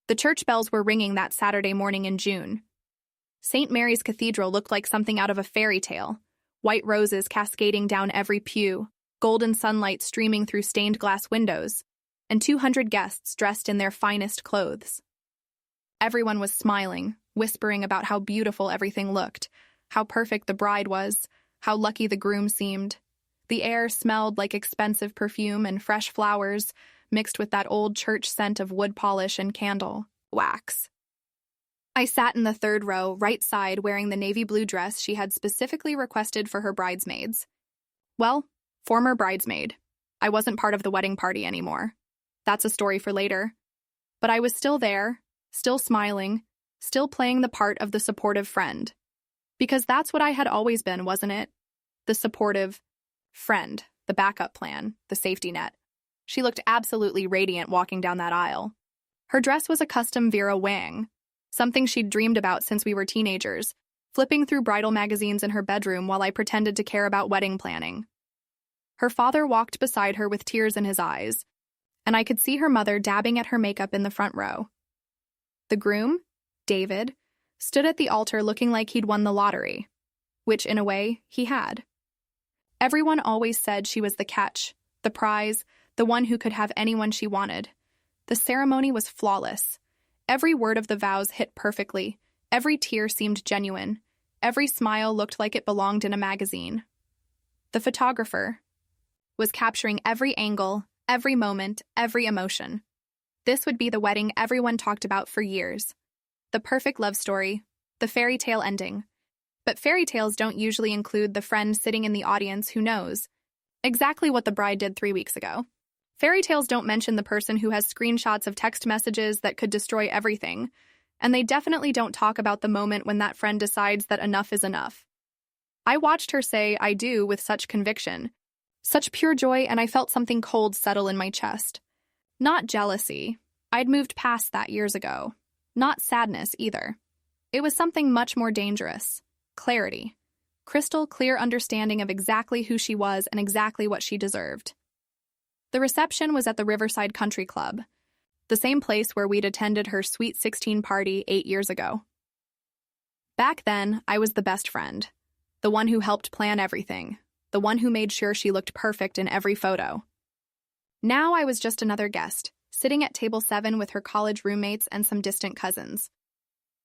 The church bells were ringing that Saturday morning in June. St. Mary's Cathedral looked like something out of a fairy tale, white roses cascading down every pew, golden sunlight streaming through stained glass windows, and 200 guests dressed in their finest clothes. Everyone was smiling, whispering about how beautiful everything looked, how perfect the bride was, how lucky the groom seemed. The air smelled like expensive perfume and fresh flowers, mixed with that old church scent of wood polish and candle wax. I sat in the third row, right side, wearing the navy blue dress she had specifically requested for her bridesmaids. Well, former bridesmaid. I wasn't part of the wedding party anymore. That's a story for later. But I was still there, still smiling, still playing the part of the supportive friend. Because that's what I had always been, wasn't it? The supportive friend, the backup plan, the safety net. She looked absolutely radiant walking down that aisle. Her dress was a custom Vera Wang, something she'd dreamed about since we were teenagers, flipping through bridal magazines in her bedroom while I pretended to care about wedding planning. Her father walked beside her with tears in his eyes, and I could see her mother dabbing at her makeup in the front row. The groom, David, stood at the altar looking like he'd won the lottery, which, in a way, he had. Everyone always said she was the catch, the prize, the one who could have anyone she wanted. The ceremony was flawless. Every word of the vows hit perfectly. Every tear seemed genuine. Every smile looked like it belonged in a magazine. The photographer was capturing every angle, every moment, every emotion. This would be the wedding everyone talked about for years. The perfect love story, the fairy tale ending. But fairy tales don't usually include the friend sitting in the audience who knows exactly what the bride did 3 weeks ago. Fairy tales don't mention the person who has screenshots of text messages that could destroy everything, and they definitely don't talk about the moment when that friend decides that enough is enough. I watched her say "I do" with such conviction, such pure joy, and I felt something cold settle in my chest. Not jealousy. I'd moved past that years ago. Not sadness either. It was something much more dangerous. Clarity. Crystal clear understanding of exactly who she was and exactly what she deserved. The reception was at the Riverside Country Club, the same place where we'd attended her Sweet 16 party 8 years ago. Back then, I was the best friend, the one who helped plan everything, the one who made sure she looked perfect in every photo. Now I was just another guest, sitting at table 7 with her college roommates and some distant cousins.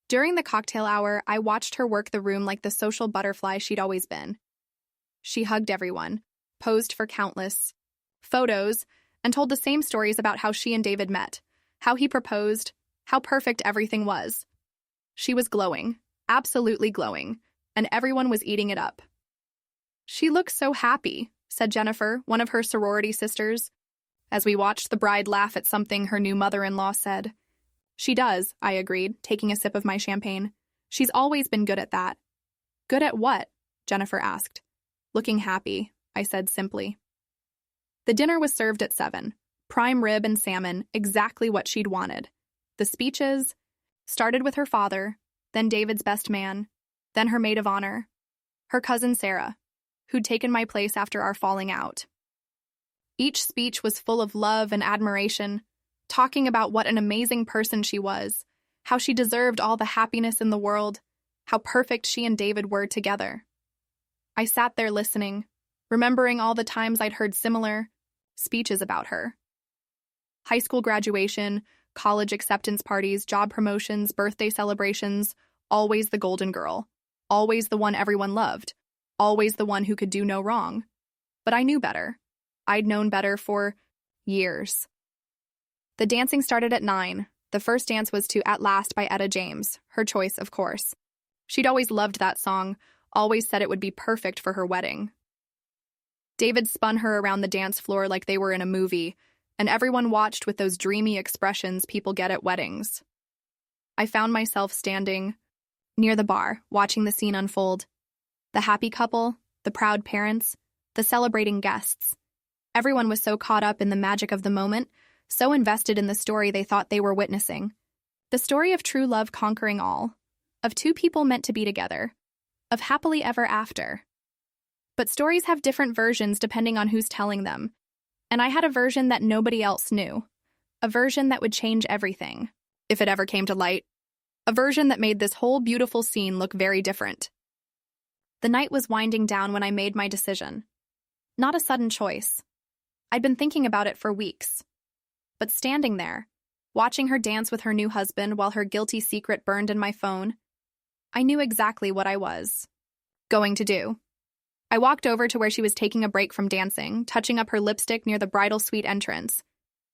During the cocktail hour, I watched her work the room like the social butterfly she'd always been. She hugged everyone, posed for countless photos, and told the same stories about how she and David met, how he proposed, how perfect everything was. She was glowing, absolutely glowing, and everyone was eating it up. "She looks so happy," said Jennifer, one of her sorority sisters, as we watched the bride laugh at something her new mother-in-law said. "She does," I agreed, taking a sip of my champagne. "She's always been good at that." "Good at what?" Jennifer asked. "Looking happy," I said simply. The dinner was served at 7. Prime rib and salmon, exactly what she'd wanted. The speeches started with her father, then David's best man, then her maid of honor, her cousin Sarah, who'd taken my place after our falling out. Each speech was full of love and admiration, talking about what an amazing person she was, how she deserved all the happiness in the world, how perfect she and David were together. I sat there listening, remembering all the times I'd heard similar speeches about her. High school graduation, college acceptance parties, job promotions, birthday celebrations, always the golden girl, always the one everyone loved, always the one who could do no wrong. But I knew better. I'd known better for years. The dancing started at 9. The first dance was to At Last by Etta James, her choice, of course. She'd always loved that song, always said it would be perfect for her wedding. David spun her around the dance floor like they were in a movie, and everyone watched with those dreamy expressions people get at weddings. I found myself standing near the bar, watching the scene unfold. The happy couple, the proud parents, the celebrating guests. Everyone was so caught up in the magic of the moment, so invested in the story they thought they were witnessing. The story of true love conquering all, of two people meant to be together, of happily ever after. But stories have different versions depending on who's telling them, and I had a version that nobody else knew, a version that would change everything. if it ever came to light. A version that made this whole beautiful scene look very different. The night was winding down when I made my decision. Not a sudden choice. I'd been thinking about it for weeks. But standing there, watching her dance with her new husband while her guilty secret burned in my phone, I knew exactly what I was going to do. I walked over to where she was taking a break from dancing, touching up her lipstick near the bridal suite entrance.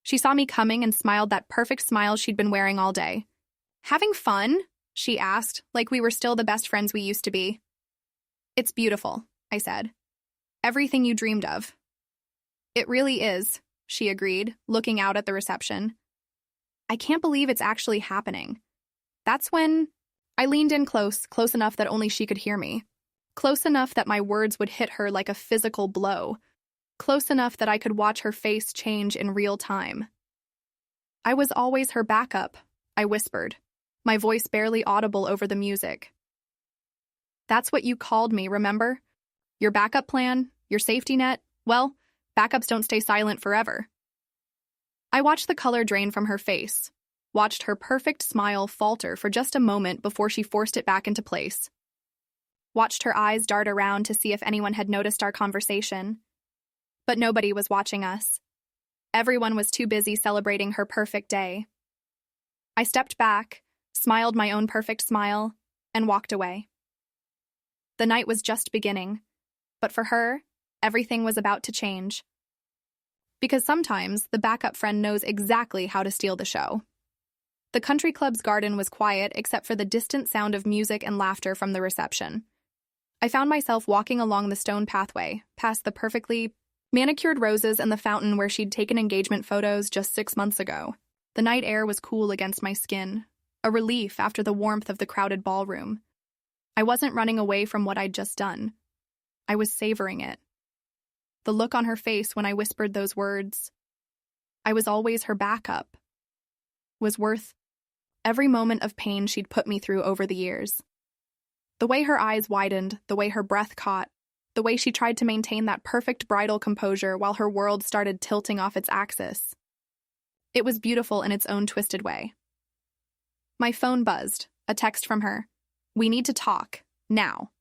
She saw me coming and smiled that perfect smile she'd been wearing all day. "Having fun?" she asked, like we were still the best friends we used to be. "It's beautiful," I said. "Everything you dreamed of." "It really is," she agreed, looking out at the reception. "I can't believe it's actually happening." That's when I leaned in close enough that only she could hear me. Close enough that my words would hit her like a physical blow. Close enough that I could watch her face change in real time. "I was always her backup," I whispered, my voice barely audible over the music. "That's what you called me, remember? Your backup plan, your safety net? Well, backups don't stay silent forever." I watched the color drain from her face, watched her perfect smile falter for just a moment before she forced it back into place. Watched her eyes dart around to see if anyone had noticed our conversation. But nobody was watching us. Everyone was too busy celebrating her perfect day. I stepped back, smiled my own perfect smile, and walked away. The night was just beginning, but for her, everything was about to change. Because sometimes the backup friend knows exactly how to steal the show. The country club's garden was quiet except for the distant sound of music and laughter from the reception. I found myself walking along the stone pathway, past the perfectly manicured roses and the fountain where she'd taken engagement photos just 6 months ago. The night air was cool against my skin, a relief after the warmth of the crowded ballroom. I wasn't running away from what I'd just done. I was savoring it. The look on her face when I whispered those words, "I was always her backup," was worth every moment of pain she'd put me through over the years. The way her eyes widened, the way her breath caught, the way she tried to maintain that perfect bridal composure while her world started tilting off its axis. It was beautiful in its own twisted way. My phone buzzed, a text from her. "We need to talk, now."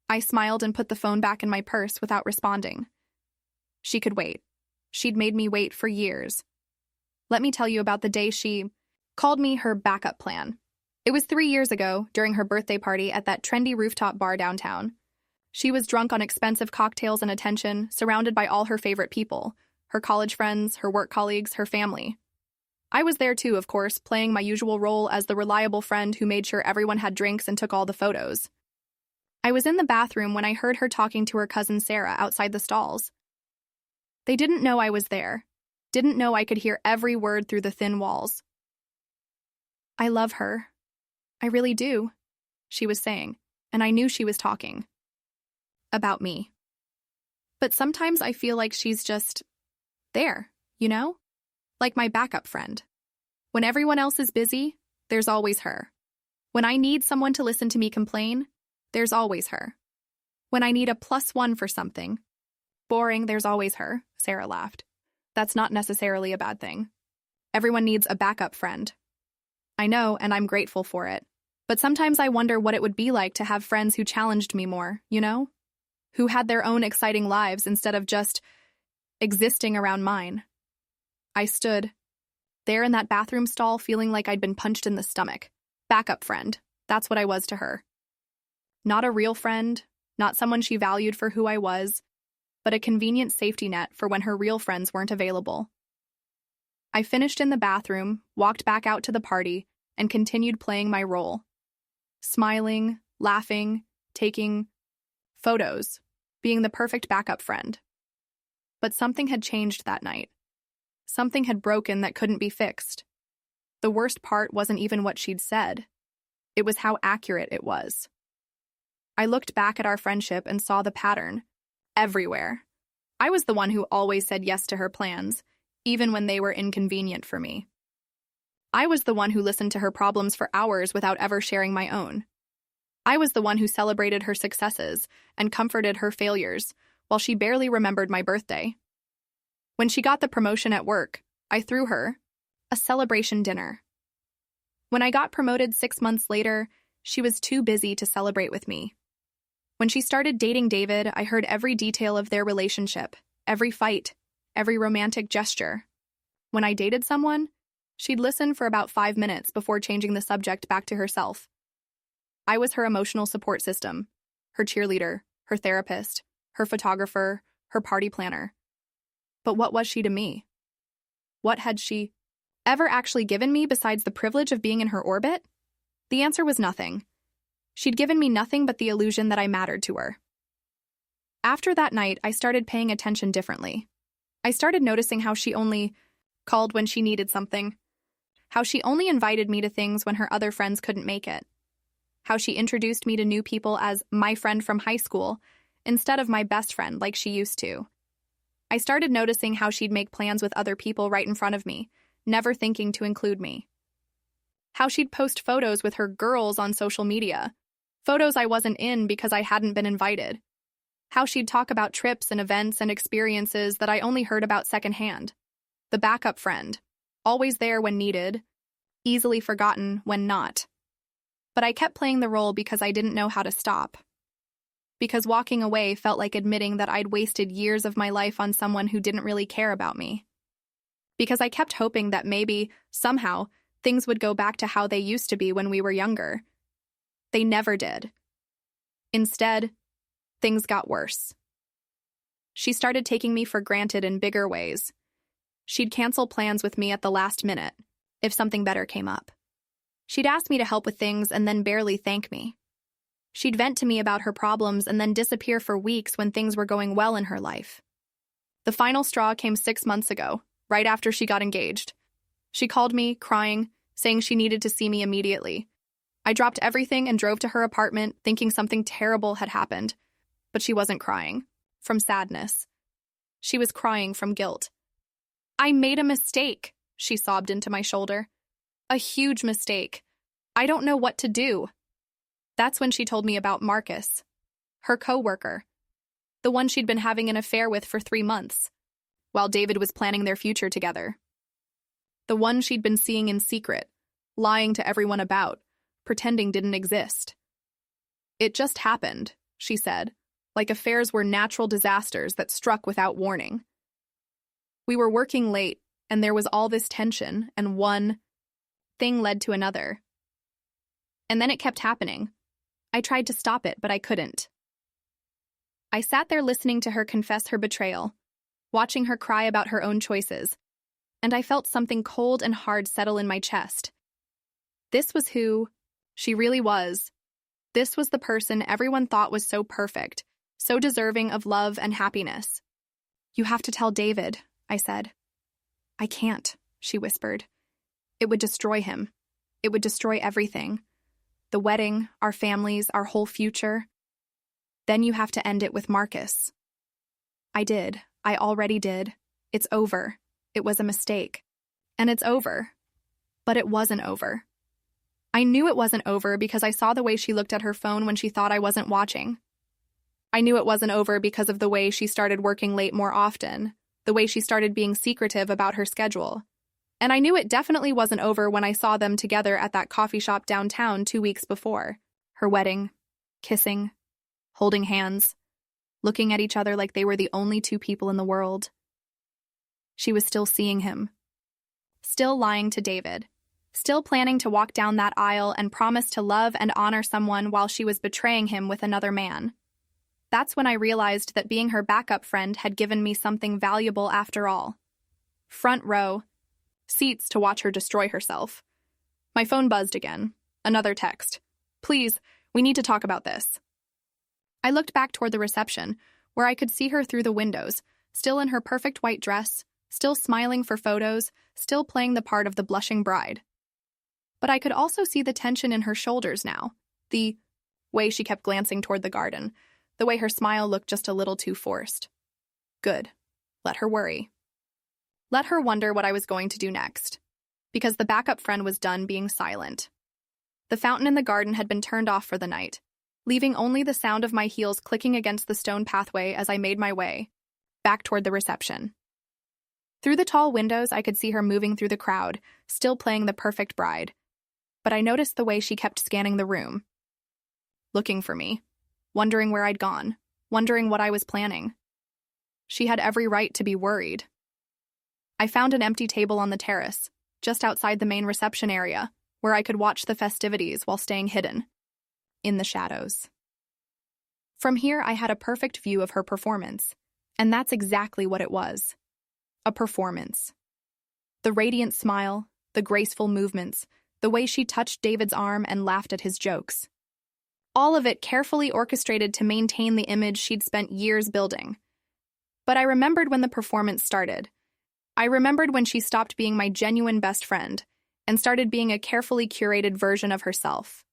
I smiled and put the phone back in my purse without responding. She could wait. She'd made me wait for years. Let me tell you about the day she called me her backup plan. It was 3 years ago, during her birthday party at that trendy rooftop bar downtown. She was drunk on expensive cocktails and attention, surrounded by all her favorite people, her college friends, her work colleagues, her family. I was there too, of course, playing my usual role as the reliable friend who made sure everyone had drinks and took all the photos. I was in the bathroom when I heard her talking to her cousin Sarah outside the stalls. They didn't know I was there, didn't know I could hear every word through the thin walls. "I love her. I really do," she was saying, and I knew she was talking about me. But sometimes I feel like she's just there, you know? Like my backup friend. When everyone else is busy, there's always her. When I need someone to listen to me complain, there's always her. When I need a +1 for something, boring, there's always her, Sarah laughed. That's not necessarily a bad thing. Everyone needs a backup friend. I know, and I'm grateful for it. But sometimes I wonder what it would be like to have friends who challenged me more, you know? Who had their own exciting lives instead of just existing around mine. I stood there in that bathroom stall feeling like I'd been punched in the stomach. Backup friend. That's what I was to her. Not a real friend, not someone she valued for who I was, but a convenient safety net for when her real friends weren't available. I finished in the bathroom, walked back out to the party, and continued playing my role. Smiling, laughing, taking photos, being the perfect backup friend. But something had changed that night. Something had broken that couldn't be fixed. The worst part wasn't even what she'd said. It was how accurate it was. I looked back at our friendship and saw the pattern. Everywhere. I was the one who always said yes to her plans, even when they were inconvenient for me. I was the one who listened to her problems for hours without ever sharing my own. I was the one who celebrated her successes and comforted her failures, while she barely remembered my birthday. When she got the promotion at work, I threw her a celebration dinner. When I got promoted 6 months later, she was too busy to celebrate with me. When she started dating David, I heard every detail of their relationship, every fight, every romantic gesture. When I dated someone, she'd listen for about 5 minutes before changing the subject back to herself. I was her emotional support system, her cheerleader, her therapist, her photographer, her party planner. But what was she to me? What had she ever actually given me besides the privilege of being in her orbit? The answer was nothing. She'd given me nothing but the illusion that I mattered to her. After that night, I started paying attention differently. I started noticing how she only called when she needed something, how she only invited me to things when her other friends couldn't make it, how she introduced me to new people as my friend from high school instead of my best friend like she used to. I started noticing how she'd make plans with other people right in front of me, never thinking to include me. How she'd post photos with her girls on social media, photos I wasn't in because I hadn't been invited. How she'd talk about trips and events and experiences that I only heard about secondhand. The backup friend, always there when needed, easily forgotten when not. But I kept playing the role because I didn't know how to stop. Because walking away felt like admitting that I'd wasted years of my life on someone who didn't really care about me. Because I kept hoping that maybe, somehow, things would go back to how they used to be when we were younger. They never did. Instead, things got worse. She started taking me for granted in bigger ways. She'd cancel plans with me at the last minute, if something better came up. She'd ask me to help with things and then barely thank me. She'd vent to me about her problems and then disappear for weeks when things were going well in her life. The final straw came 6 months ago, right after she got engaged. She called me, crying, saying she needed to see me immediately. I dropped everything and drove to her apartment, thinking something terrible had happened. But she wasn't crying from sadness. She was crying from guilt. I made a mistake, she sobbed into my shoulder. A huge mistake. I don't know what to do. That's when she told me about Marcus, her coworker, the one she'd been having an affair with for 3 months, while David was planning their future together. The one she'd been seeing in secret, lying to everyone about, pretending didn't exist. It just happened, she said, like affairs were natural disasters that struck without warning. We were working late, and there was all this tension, and one thing led to another. And then it kept happening. I tried to stop it, but I couldn't. I sat there listening to her confess her betrayal, watching her cry about her own choices, and I felt something cold and hard settle in my chest. This was who she really was. This was the person everyone thought was so perfect, so deserving of love and happiness. You have to tell David, I said. I can't, she whispered. It would destroy him. It would destroy everything. The wedding, our families, our whole future. Then you have to end it with Marcus. I did. I already did. It's over. It was a mistake. And it's over. But it wasn't over. I knew it wasn't over because I saw the way she looked at her phone when she thought I wasn't watching. I knew it wasn't over because of the way she started working late more often, the way she started being secretive about her schedule. And I knew it definitely wasn't over when I saw them together at that coffee shop downtown 2 weeks before. Her wedding, kissing, holding hands, looking at each other like they were the only 2 people in the world. She was still seeing him. Still lying to David. Still planning to walk down that aisle and promise to love and honor someone while she was betraying him with another man. That's when I realized that being her backup friend had given me something valuable after all. Front row. Seats to watch her destroy herself. My phone buzzed again. Another text. Please, we need to talk about this. I looked back toward the reception, where I could see her through the windows, still in her perfect white dress, still smiling for photos, still playing the part of the blushing bride. But I could also see the tension in her shoulders now, the way she kept glancing toward the garden, the way her smile looked just a little too forced. Good. Let her worry. Let her wonder what I was going to do next, because the backup friend was done being silent. The fountain in the garden had been turned off for the night, leaving only the sound of my heels clicking against the stone pathway as I made my way back toward the reception. Through the tall windows, I could see her moving through the crowd, still playing the perfect bride. but I noticed the way she kept scanning the room, looking for me, wondering where I'd gone, wondering what I was planning. She had every right to be worried. I found an empty table on the terrace, just outside the main reception area, where I could watch the festivities while staying hidden, in the shadows. From here, I had a perfect view of her performance, and that's exactly what it was. A performance. The radiant smile, the graceful movements, the way she touched David's arm and laughed at his jokes. All of it carefully orchestrated to maintain the image she'd spent years building. But I remembered when the performance started. I remembered when she stopped being my genuine best friend and started being a carefully curated version of herself.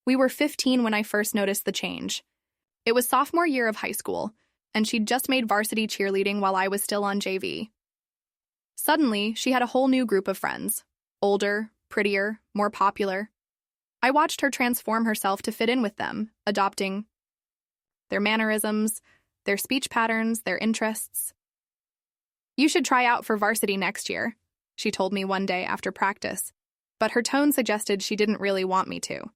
We were 15 when I first noticed the change. It was sophomore year of high school, and she'd just made varsity cheerleading while I was still on JV. Suddenly, she had a whole new group of friends. Older, prettier, more popular. I watched her transform herself to fit in with them, adopting their mannerisms, their speech patterns, their interests. "You should try out for varsity next year," she told me one day after practice, but her tone suggested she didn't really want me to.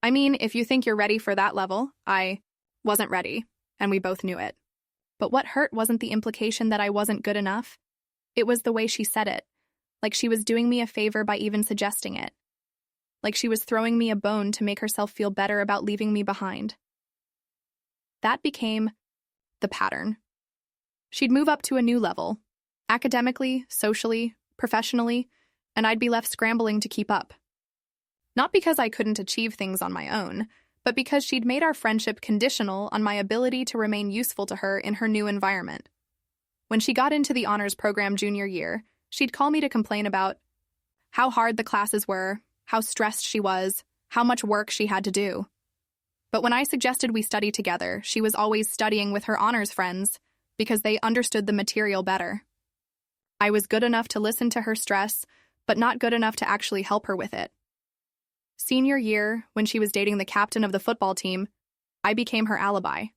I mean, if you think you're ready for that level, I wasn't ready, and we both knew it. But what hurt wasn't the implication that I wasn't good enough. It was the way she said it, like she was doing me a favor by even suggesting it. Like she was throwing me a bone to make herself feel better about leaving me behind. That became the pattern. She'd move up to a new level, academically, socially, professionally, and I'd be left scrambling to keep up. Not because I couldn't achieve things on my own, but because she'd made our friendship conditional on my ability to remain useful to her in her new environment. When she got into the honors program junior year, she'd call me to complain about how hard the classes were, how stressed she was, how much work she had to do. But when I suggested we study together, she was always studying with her honors friends because they understood the material better. I was good enough to listen to her stress, but not good enough to actually help her with it. Senior year, when she was dating the captain of the football team, I became her alibi.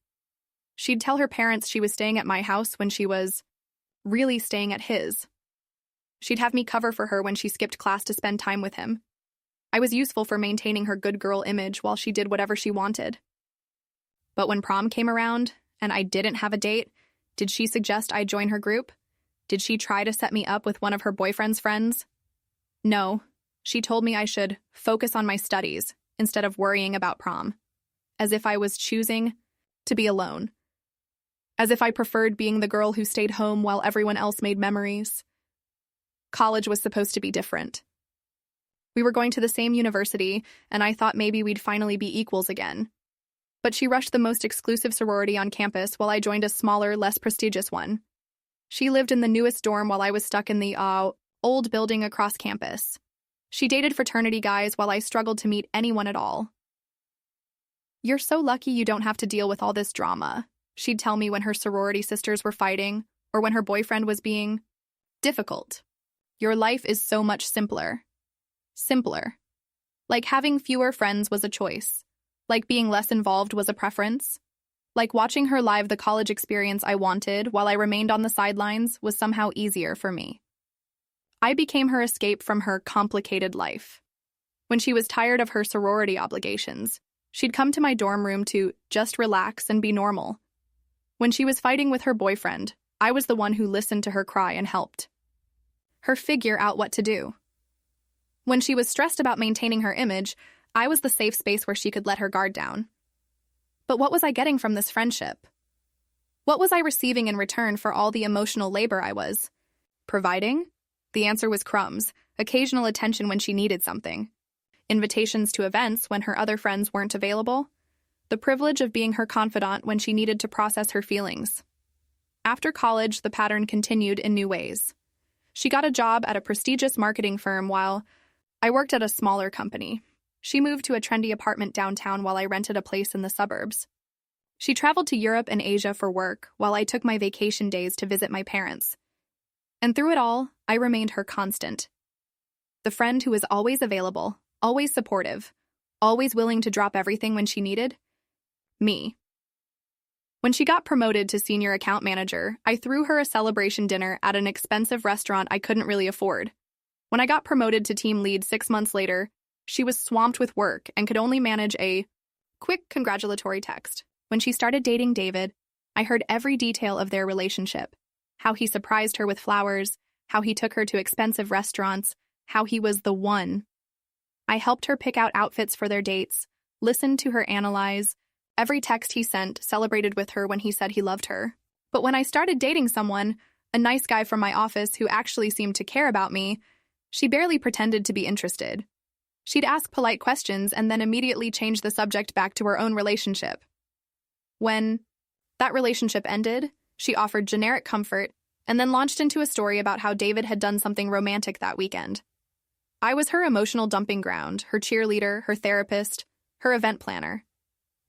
She'd tell her parents she was staying at my house when she was really staying at his. She'd have me cover for her when she skipped class to spend time with him. I was useful for maintaining her good girl image while she did whatever she wanted. But when prom came around, and I didn't have a date, did she suggest I join her group? Did she try to set me up with one of her boyfriend's friends? No. She told me I should focus on my studies instead of worrying about prom, as if I was choosing to be alone, as if I preferred being the girl who stayed home while everyone else made memories. College was supposed to be different. We were going to the same university, and I thought maybe we'd finally be equals again. But she rushed the most exclusive sorority on campus while I joined a smaller, less prestigious one. She lived in the newest dorm while I was stuck in the old building across campus. She dated fraternity guys while I struggled to meet anyone at all. "You're so lucky you don't have to deal with all this drama," she'd tell me when her sorority sisters were fighting or when her boyfriend was being difficult. "Your life is so much simpler." Simpler. Like having fewer friends was a choice. Like being less involved was a preference. Like watching her live the college experience I wanted while I remained on the sidelines was somehow easier for me. I became her escape from her complicated life. When she was tired of her sorority obligations, she'd come to my dorm room to just relax and be normal. When she was fighting with her boyfriend, I was the one who listened to her cry and helped her figure out what to do. When she was stressed about maintaining her image, I was the safe space where she could let her guard down. But what was I getting from this friendship? What was I receiving in return for all the emotional labor I was providing? The answer was crumbs, occasional attention when she needed something, invitations to events when her other friends weren't available, the privilege of being her confidant when she needed to process her feelings. After college, the pattern continued in new ways. She got a job at a prestigious marketing firm while I worked at a smaller company. She moved to a trendy apartment downtown while I rented a place in the suburbs. She traveled to Europe and Asia for work while I took my vacation days to visit my parents. And through it all, I remained her constant. The friend who was always available, always supportive, always willing to drop everything when she needed. Me. When she got promoted to senior account manager, I threw her a celebration dinner at an expensive restaurant I couldn't really afford. When I got promoted to team lead 6 months later, she was swamped with work and could only manage a quick congratulatory text. When she started dating David, I heard every detail of their relationship. How he surprised her with flowers, how he took her to expensive restaurants, how he was the one. I helped her pick out outfits for their dates, listened to her analyze, every text he sent, celebrated with her when he said he loved her. But when I started dating someone, a nice guy from my office who actually seemed to care about me, she barely pretended to be interested. She'd ask polite questions and then immediately change the subject back to her own relationship. When that relationship ended, she offered generic comfort and then launched into a story about how David had done something romantic that weekend. I was her emotional dumping ground, her cheerleader, her therapist, her event planner.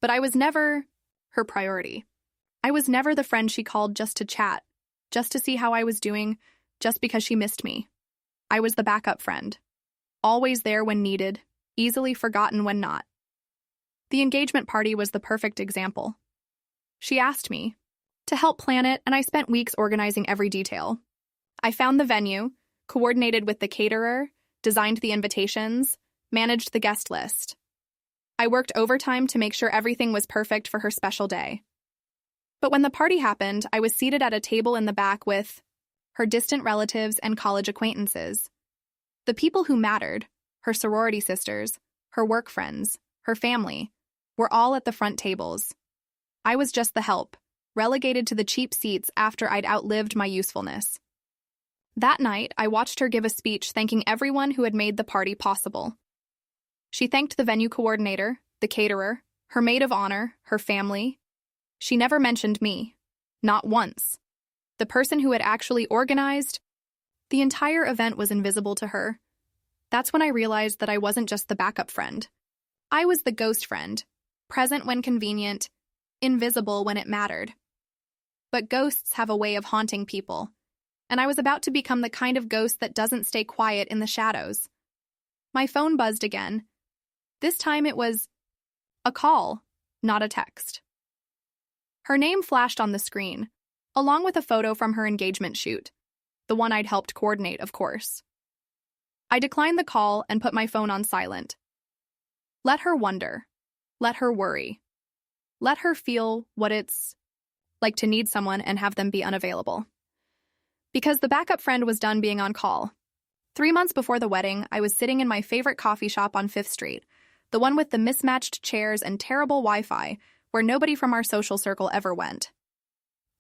But I was never her priority. I was never the friend she called just to chat, just to see how I was doing, just because she missed me. I was the backup friend, always there when needed, easily forgotten when not. The engagement party was the perfect example. She asked me to help plan it, and I spent weeks organizing every detail. I found the venue, coordinated with the caterer, designed the invitations, managed the guest list. I worked overtime to make sure everything was perfect for her special day. But when the party happened, I was seated at a table in the back with her distant relatives and college acquaintances. The people who mattered, her sorority sisters, her work friends, her family, were all at the front tables. I was just the help, relegated to the cheap seats after I'd outlived my usefulness. That night, I watched her give a speech thanking everyone who had made the party possible. She thanked the venue coordinator, the caterer, her maid of honor, her family. She never mentioned me. Not once. The person who had actually organized the entire event was invisible to her. That's when I realized that I wasn't just the backup friend. I was the ghost friend, present when convenient, invisible when it mattered. But ghosts have a way of haunting people, and I was about to become the kind of ghost that doesn't stay quiet in the shadows. My phone buzzed again. This time it was a call, not a text. Her name flashed on the screen, along with a photo from her engagement shoot, the one I'd helped coordinate, of course. I declined the call and put my phone on silent. Let her wonder. Let her worry. Let her feel what it's like to need someone and have them be unavailable. Because the backup friend was done being on call. 3 months before the wedding, I was sitting in my favorite coffee shop on 5th Street, the one with the mismatched chairs and terrible Wi-Fi, where nobody from our social circle ever went.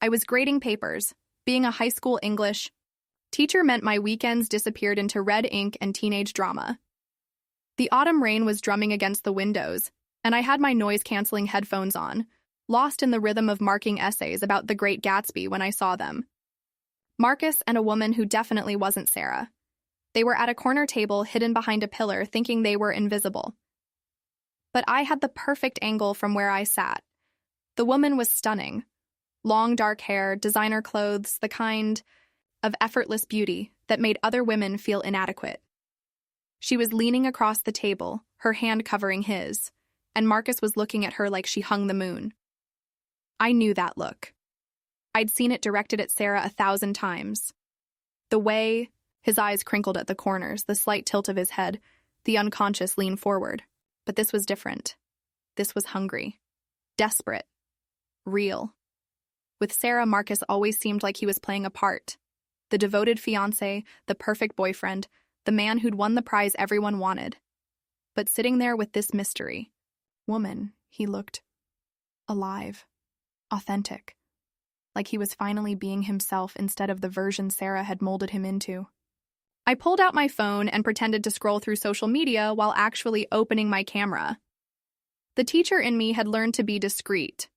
I was grading papers. Being a high school English teacher meant my weekends disappeared into red ink and teenage drama. The autumn rain was drumming against the windows, and I had my noise-canceling headphones on, lost in the rhythm of marking essays about The Great Gatsby when I saw them. Marcus and a woman who definitely wasn't Sarah. They were at a corner table hidden behind a pillar, thinking they were invisible. But I had the perfect angle from where I sat. The woman was stunning. Long dark hair, designer clothes, the kind of effortless beauty that made other women feel inadequate. She was leaning across the table, her hand covering his, and Marcus was looking at her like she hung the moon. I knew that look. I'd seen it directed at Sarah 1,000 times. The way his eyes crinkled at the corners, the slight tilt of his head, the unconscious lean forward. But this was different. This was hungry. Desperate. Real. With Sarah, Marcus always seemed like he was playing a part. The devoted fiancé, the perfect boyfriend, the man who'd won the prize everyone wanted. But sitting there with this mystery woman, he looked alive, authentic, like he was finally being himself instead of the version Sarah had molded him into. I pulled out my phone and pretended to scroll through social media while actually opening my camera. The teacher in me had learned to be discreet.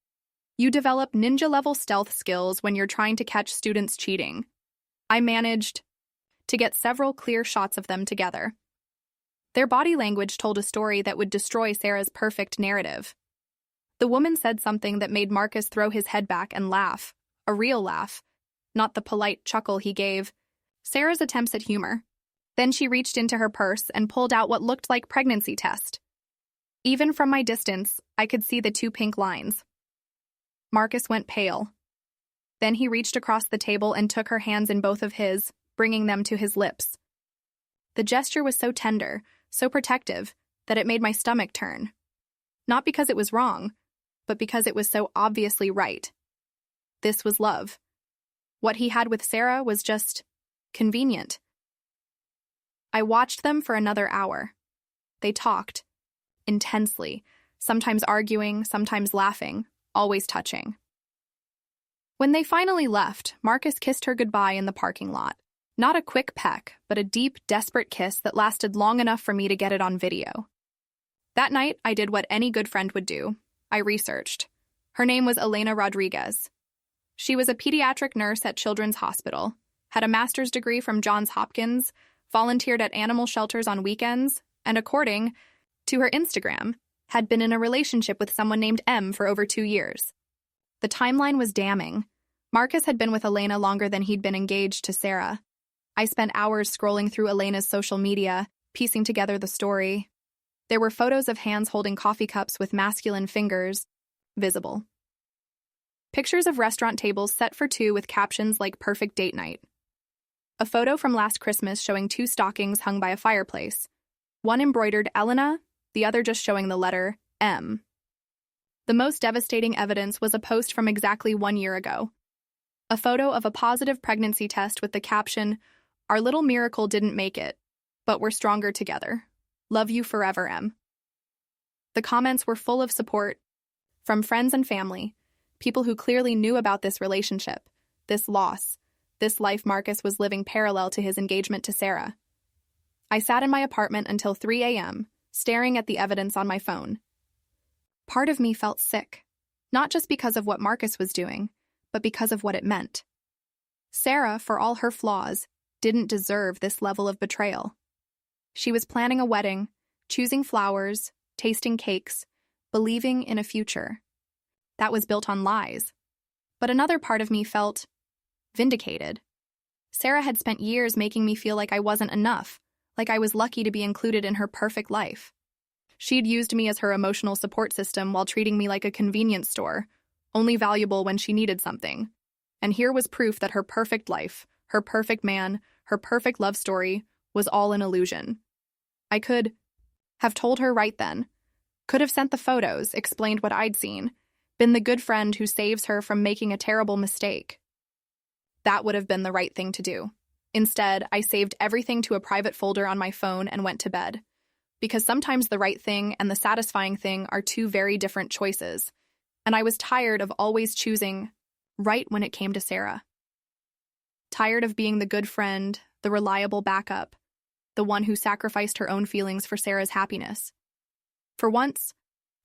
You develop ninja-level stealth skills when you're trying to catch students cheating. I managed to get several clear shots of them together. Their body language told a story that would destroy Sarah's perfect narrative. The woman said something that made Marcus throw his head back and laugh, a real laugh, not the polite chuckle he gave Sarah's attempts at humor. Then she reached into her purse and pulled out what looked like pregnancy test. Even from my distance, I could see the 2 pink lines. Marcus went pale. Then he reached across the table and took her hands in both of his, bringing them to his lips. The gesture was so tender, so protective, that it made my stomach turn. Not because it was wrong, but because it was so obviously right. This was love. What he had with Sarah was just convenient. I watched them for another hour. They talked. Intensely. Sometimes arguing, sometimes laughing, always touching. When they finally left, Marcus kissed her goodbye in the parking lot. Not a quick peck, but a deep, desperate kiss that lasted long enough for me to get it on video. That night, I did what any good friend would do. I researched. Her name was Elena Rodriguez. She was a pediatric nurse at Children's Hospital, had a master's degree from Johns Hopkins, volunteered at animal shelters on weekends, and according to her Instagram, had been in a relationship with someone named M for over 2 years. The timeline was damning. Marcus had been with Elena longer than he'd been engaged to Sarah. I spent hours scrolling through Elena's social media, piecing together the story. There were photos of hands holding coffee cups with masculine fingers visible. Pictures of restaurant tables set for two with captions like perfect date night. A photo from last Christmas showing 2 stockings hung by a fireplace. One embroidered Elena, the other just showing the letter M. The most devastating evidence was a post from exactly 1 year ago. A photo of a positive pregnancy test with the caption, "Our little miracle didn't make it, but we're stronger together. Love you forever, M." The comments were full of support from friends and family, people who clearly knew about this relationship, this loss, this life Marcus was living parallel to his engagement to Sarah. I sat in my apartment until 3 a.m., staring at the evidence on my phone. Part of me felt sick, not just because of what Marcus was doing, but because of what it meant. Sarah, for all her flaws, didn't deserve this level of betrayal. She was planning a wedding, choosing flowers, tasting cakes, believing in a future. That was built on lies. But another part of me felt vindicated. Sarah had spent years making me feel like I wasn't enough, like I was lucky to be included in her perfect life. She'd used me as her emotional support system while treating me like a convenience store, only valuable when she needed something. And here was proof that her perfect life, her perfect man, her perfect love story was all an illusion. I could have told her right then, could have sent the photos, explained what I'd seen, been the good friend who saves her from making a terrible mistake. That would have been the right thing to do. Instead, I saved everything to a private folder on my phone and went to bed. Because sometimes the right thing and the satisfying thing are 2 very different choices, and I was tired of always choosing right when it came to Sarah. Tired of being the good friend, the reliable backup, the one who sacrificed her own feelings for Sarah's happiness. For once,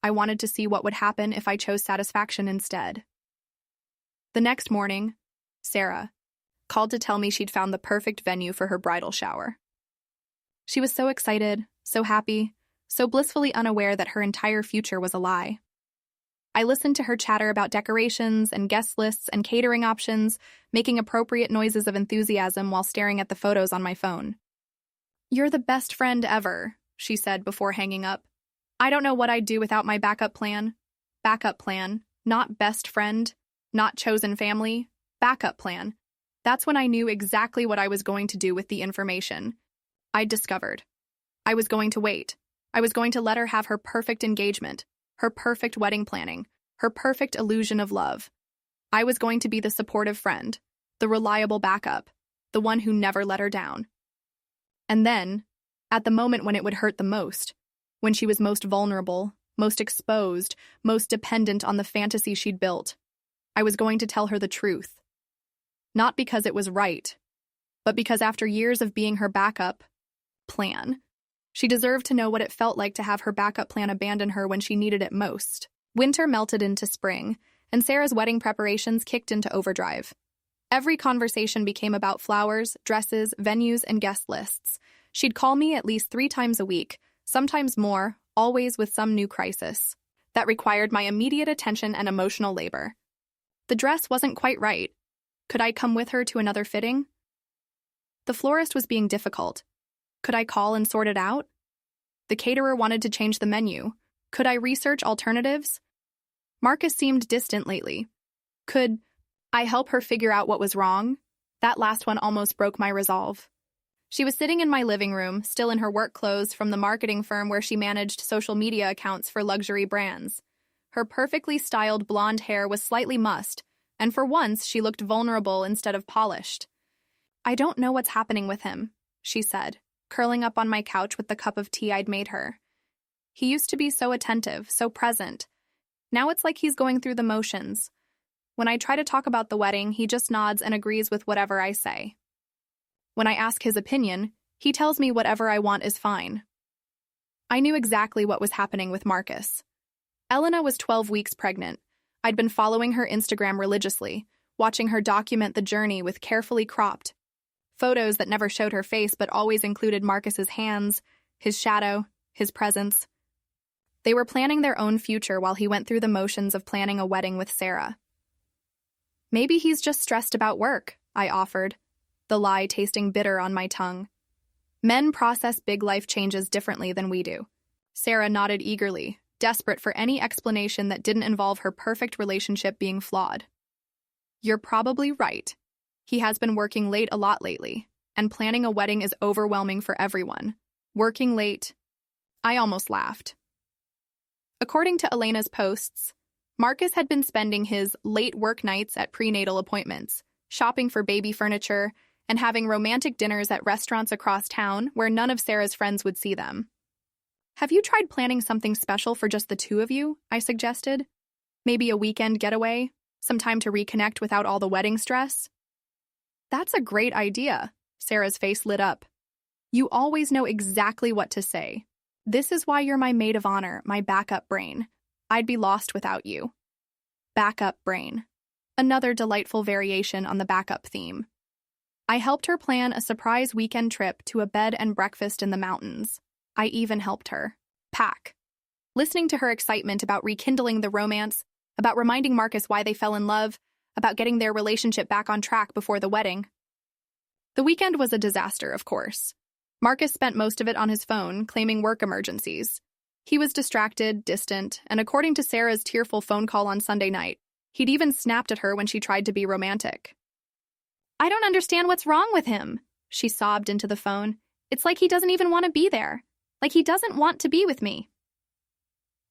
I wanted to see what would happen if I chose satisfaction instead. The next morning, Sarah called to tell me she'd found the perfect venue for her bridal shower. She was so excited, so happy, so blissfully unaware that her entire future was a lie. I listened to her chatter about decorations and guest lists and catering options, making appropriate noises of enthusiasm while staring at the photos on my phone. "You're the best friend ever," she said before hanging up. "I don't know what I'd do without my backup plan. Backup plan, not best friend, not chosen family. Backup plan. That's when I knew exactly what I was going to do with the information I'd discovered. I was going to wait. I was going to let her have her perfect engagement, her perfect wedding planning, her perfect illusion of love. I was going to be the supportive friend, the reliable backup, the one who never let her down. And then, at the moment when it would hurt the most, when she was most vulnerable, most exposed, most dependent on the fantasy she'd built, I was going to tell her the truth. Not because it was right, but because after years of being her backup plan, she deserved to know what it felt like to have her backup plan abandon her when she needed it most. Winter melted into spring, and Sarah's wedding preparations kicked into overdrive. Every conversation became about flowers, dresses, venues, and guest lists. She'd call me at least 3 times a week, sometimes more, always with some new crisis that required my immediate attention and emotional labor. The dress wasn't quite right. Could I come with her to another fitting? The florist was being difficult. Could I call and sort it out? The caterer wanted to change the menu. Could I research alternatives? Marcus seemed distant lately. Could I help her figure out what was wrong? That last one almost broke my resolve. She was sitting in my living room, still in her work clothes from the marketing firm where she managed social media accounts for luxury brands. Her perfectly styled blonde hair was slightly mussed, and for once she looked vulnerable instead of polished. "I don't know what's happening with him," she said, curling up on my couch with the cup of tea I'd made her. "He used to be so attentive, so present. Now it's like he's going through the motions. When I try to talk about the wedding, he just nods and agrees with whatever I say. When I ask his opinion, he tells me whatever I want is fine." I knew exactly what was happening with Marcus. Elena was 12 weeks pregnant. I'd been following her Instagram religiously, watching her document the journey with carefully cropped photos that never showed her face but always included Marcus's hands, his shadow, his presence. They were planning their own future while he went through the motions of planning a wedding with Sarah. "Maybe he's just stressed about work," I offered, the lie tasting bitter on my tongue. "Men process big life changes differently than we do." Sarah nodded eagerly, desperate for any explanation that didn't involve her perfect relationship being flawed. "You're probably right. He has been working late a lot lately, and planning a wedding is overwhelming for everyone. Working late." I almost laughed. According to Elena's posts, Marcus had been spending his late work nights at prenatal appointments, shopping for baby furniture, and having romantic dinners at restaurants across town where none of Sarah's friends would see them. "Have you tried planning something special for just the two of you?" I suggested. "Maybe a weekend getaway, some time to reconnect without all the wedding stress?" "That's a great idea." Sarah's face lit up. "You always know exactly what to say. This is why you're my maid of honor, my backup brain. I'd be lost without you." Backup brain. Another delightful variation on the backup theme. I helped her plan a surprise weekend trip to a bed and breakfast in the mountains. I even helped her pack. Listening to her excitement about rekindling the romance, about reminding Marcus why they fell in love, about getting their relationship back on track before the wedding. The weekend was a disaster, of course. Marcus spent most of it on his phone, claiming work emergencies. He was distracted, distant, and according to Sarah's tearful phone call on Sunday night, he'd even snapped at her when she tried to be romantic. "I don't understand what's wrong with him," she sobbed into the phone. "It's like he doesn't even want to be there. Like he doesn't want to be with me."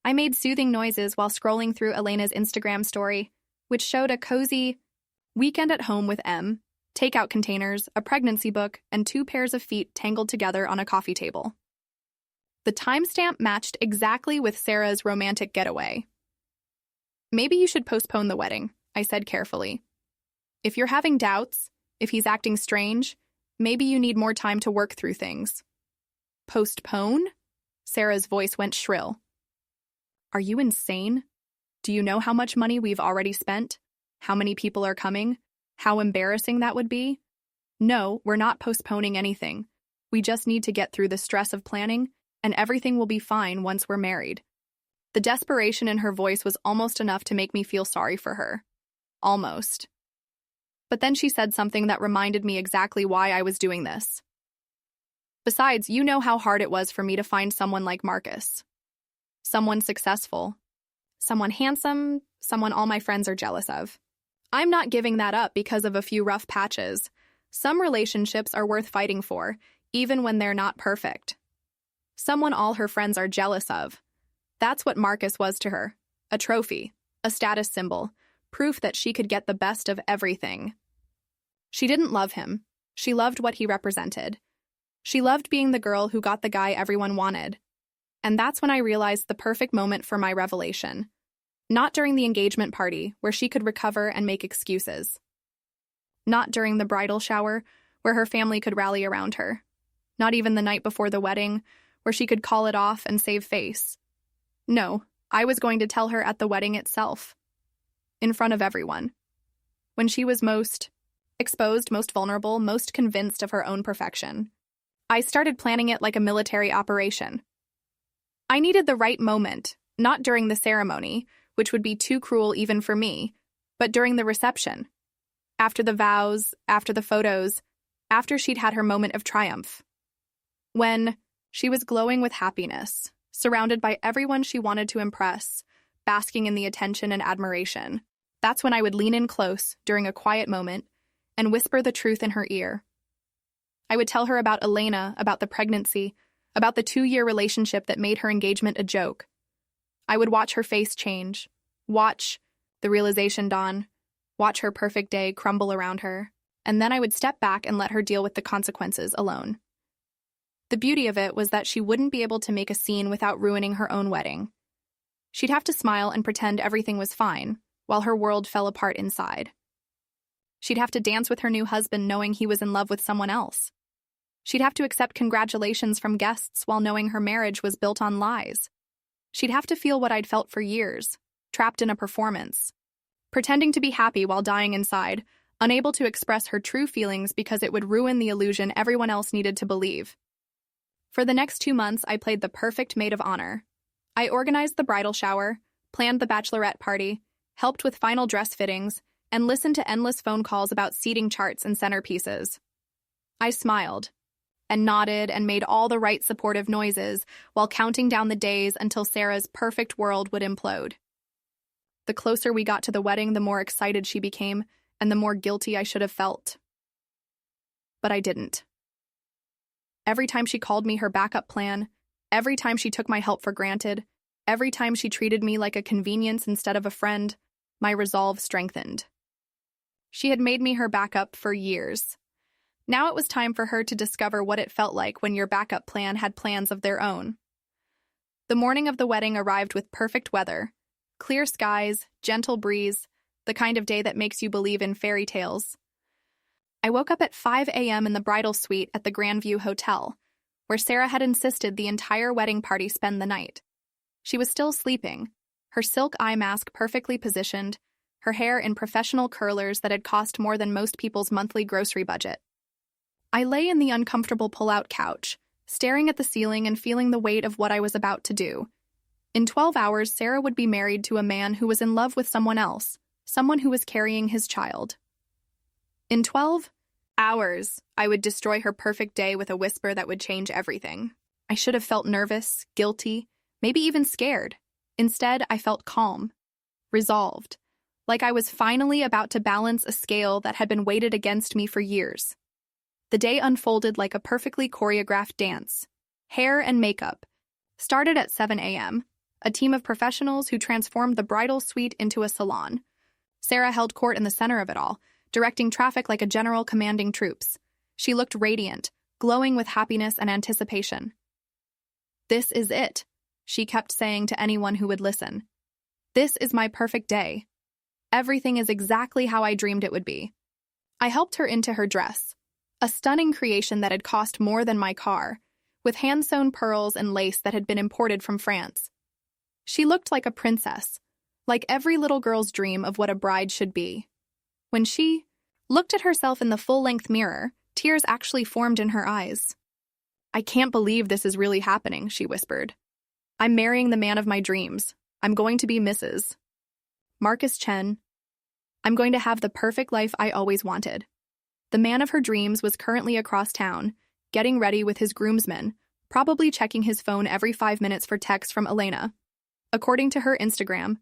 I made soothing noises while scrolling through Elena's Instagram story, which showed a cozy weekend at home with M, takeout containers, a pregnancy book, and 2 pairs of feet tangled together on a coffee table. The timestamp matched exactly with Sarah's romantic getaway. "Maybe you should postpone the wedding," I said carefully. "If you're having doubts, if he's acting strange, maybe you need more time to work through things." "Postpone?" Sarah's voice went shrill. "Are you insane? Do you know how much money we've already spent? How many people are coming? How embarrassing that would be? No, we're not postponing anything. We just need to get through the stress of planning, and everything will be fine once we're married." The desperation in her voice was almost enough to make me feel sorry for her. Almost. But then she said something that reminded me exactly why I was doing this. "Besides, you know how hard it was for me to find someone like Marcus. Someone successful. Someone handsome, someone all my friends are jealous of. I'm not giving that up because of a few rough patches. Some relationships are worth fighting for, even when they're not perfect. Someone all her friends are jealous of. That's what Marcus was to her. A trophy, a status symbol, proof that she could get the best of everything. She didn't love him. She loved what he represented. She loved being the girl who got the guy everyone wanted. And that's when I realized the perfect moment for my revelation. Not during the engagement party, where she could recover and make excuses. Not during the bridal shower, where her family could rally around her. Not even the night before the wedding, where she could call it off and save face. No, I was going to tell her at the wedding itself. In front of everyone. When she was most exposed, most vulnerable, most convinced of her own perfection. I started planning it like a military operation. I needed the right moment, not during the ceremony, which would be too cruel even for me, but during the reception. After the vows, after the photos, after she'd had her moment of triumph. When she was glowing with happiness, surrounded by everyone she wanted to impress, basking in the attention and admiration. That's when I would lean in close during a quiet moment and whisper the truth in her ear. I would tell her about Elena, about the pregnancy, about the 2-year relationship that made her engagement a joke. I would watch her face change, watch the realization dawn, watch her perfect day crumble around her, and then I would step back and let her deal with the consequences alone. The beauty of it was that she wouldn't be able to make a scene without ruining her own wedding. She'd have to smile and pretend everything was fine, while her world fell apart inside. She'd have to dance with her new husband knowing he was in love with someone else. She'd have to accept congratulations from guests while knowing her marriage was built on lies. She'd have to feel what I'd felt for years, trapped in a performance, pretending to be happy while dying inside, unable to express her true feelings because it would ruin the illusion everyone else needed to believe. For the next 2 months, I played the perfect maid of honor. I organized the bridal shower, planned the bachelorette party, helped with final dress fittings, and listened to endless phone calls about seating charts and centerpieces. I smiled and nodded and made all the right supportive noises while counting down the days until Sarah's perfect world would implode. The closer we got to the wedding, the more excited she became, and the more guilty I should have felt. But I didn't. Every time she called me her backup plan, every time she took my help for granted, every time she treated me like a convenience instead of a friend, my resolve strengthened. She had made me her backup for years. Now it was time for her to discover what it felt like when your backup plan had plans of their own. The morning of the wedding arrived with perfect weather, clear skies, gentle breeze, the kind of day that makes you believe in fairy tales. I woke up at 5 a.m. in the bridal suite at the Grandview Hotel, where Sarah had insisted the entire wedding party spend the night. She was still sleeping, her silk eye mask perfectly positioned, her hair in professional curlers that had cost more than most people's monthly grocery budget. I lay in the uncomfortable pull-out couch, staring at the ceiling and feeling the weight of what I was about to do. In 12 hours, Sarah would be married to a man who was in love with someone else, someone who was carrying his child. In 12 hours, I would destroy her perfect day with a whisper that would change everything. I should have felt nervous, guilty, maybe even scared. Instead, I felt calm, resolved, like I was finally about to balance a scale that had been weighted against me for years. The day unfolded like a perfectly choreographed dance. Hair and makeup started at 7 a.m., a team of professionals who transformed the bridal suite into a salon. Sarah held court in the center of it all, directing traffic like a general commanding troops. She looked radiant, glowing with happiness and anticipation. "This is it," she kept saying to anyone who would listen. "This is my perfect day. Everything is exactly how I dreamed it would be." I helped her into her dress, a stunning creation that had cost more than my car, with hand-sewn pearls and lace that had been imported from France. She looked like a princess, like every little girl's dream of what a bride should be. When she looked at herself in the full-length mirror, tears actually formed in her eyes. "I can't believe this is really happening," she whispered. "I'm marrying the man of my dreams. I'm going to be Mrs. Marcus Chen. I'm going to have the perfect life I always wanted." The man of her dreams was currently across town, getting ready with his groomsmen, probably checking his phone every 5 minutes for texts from Elena. According to her Instagram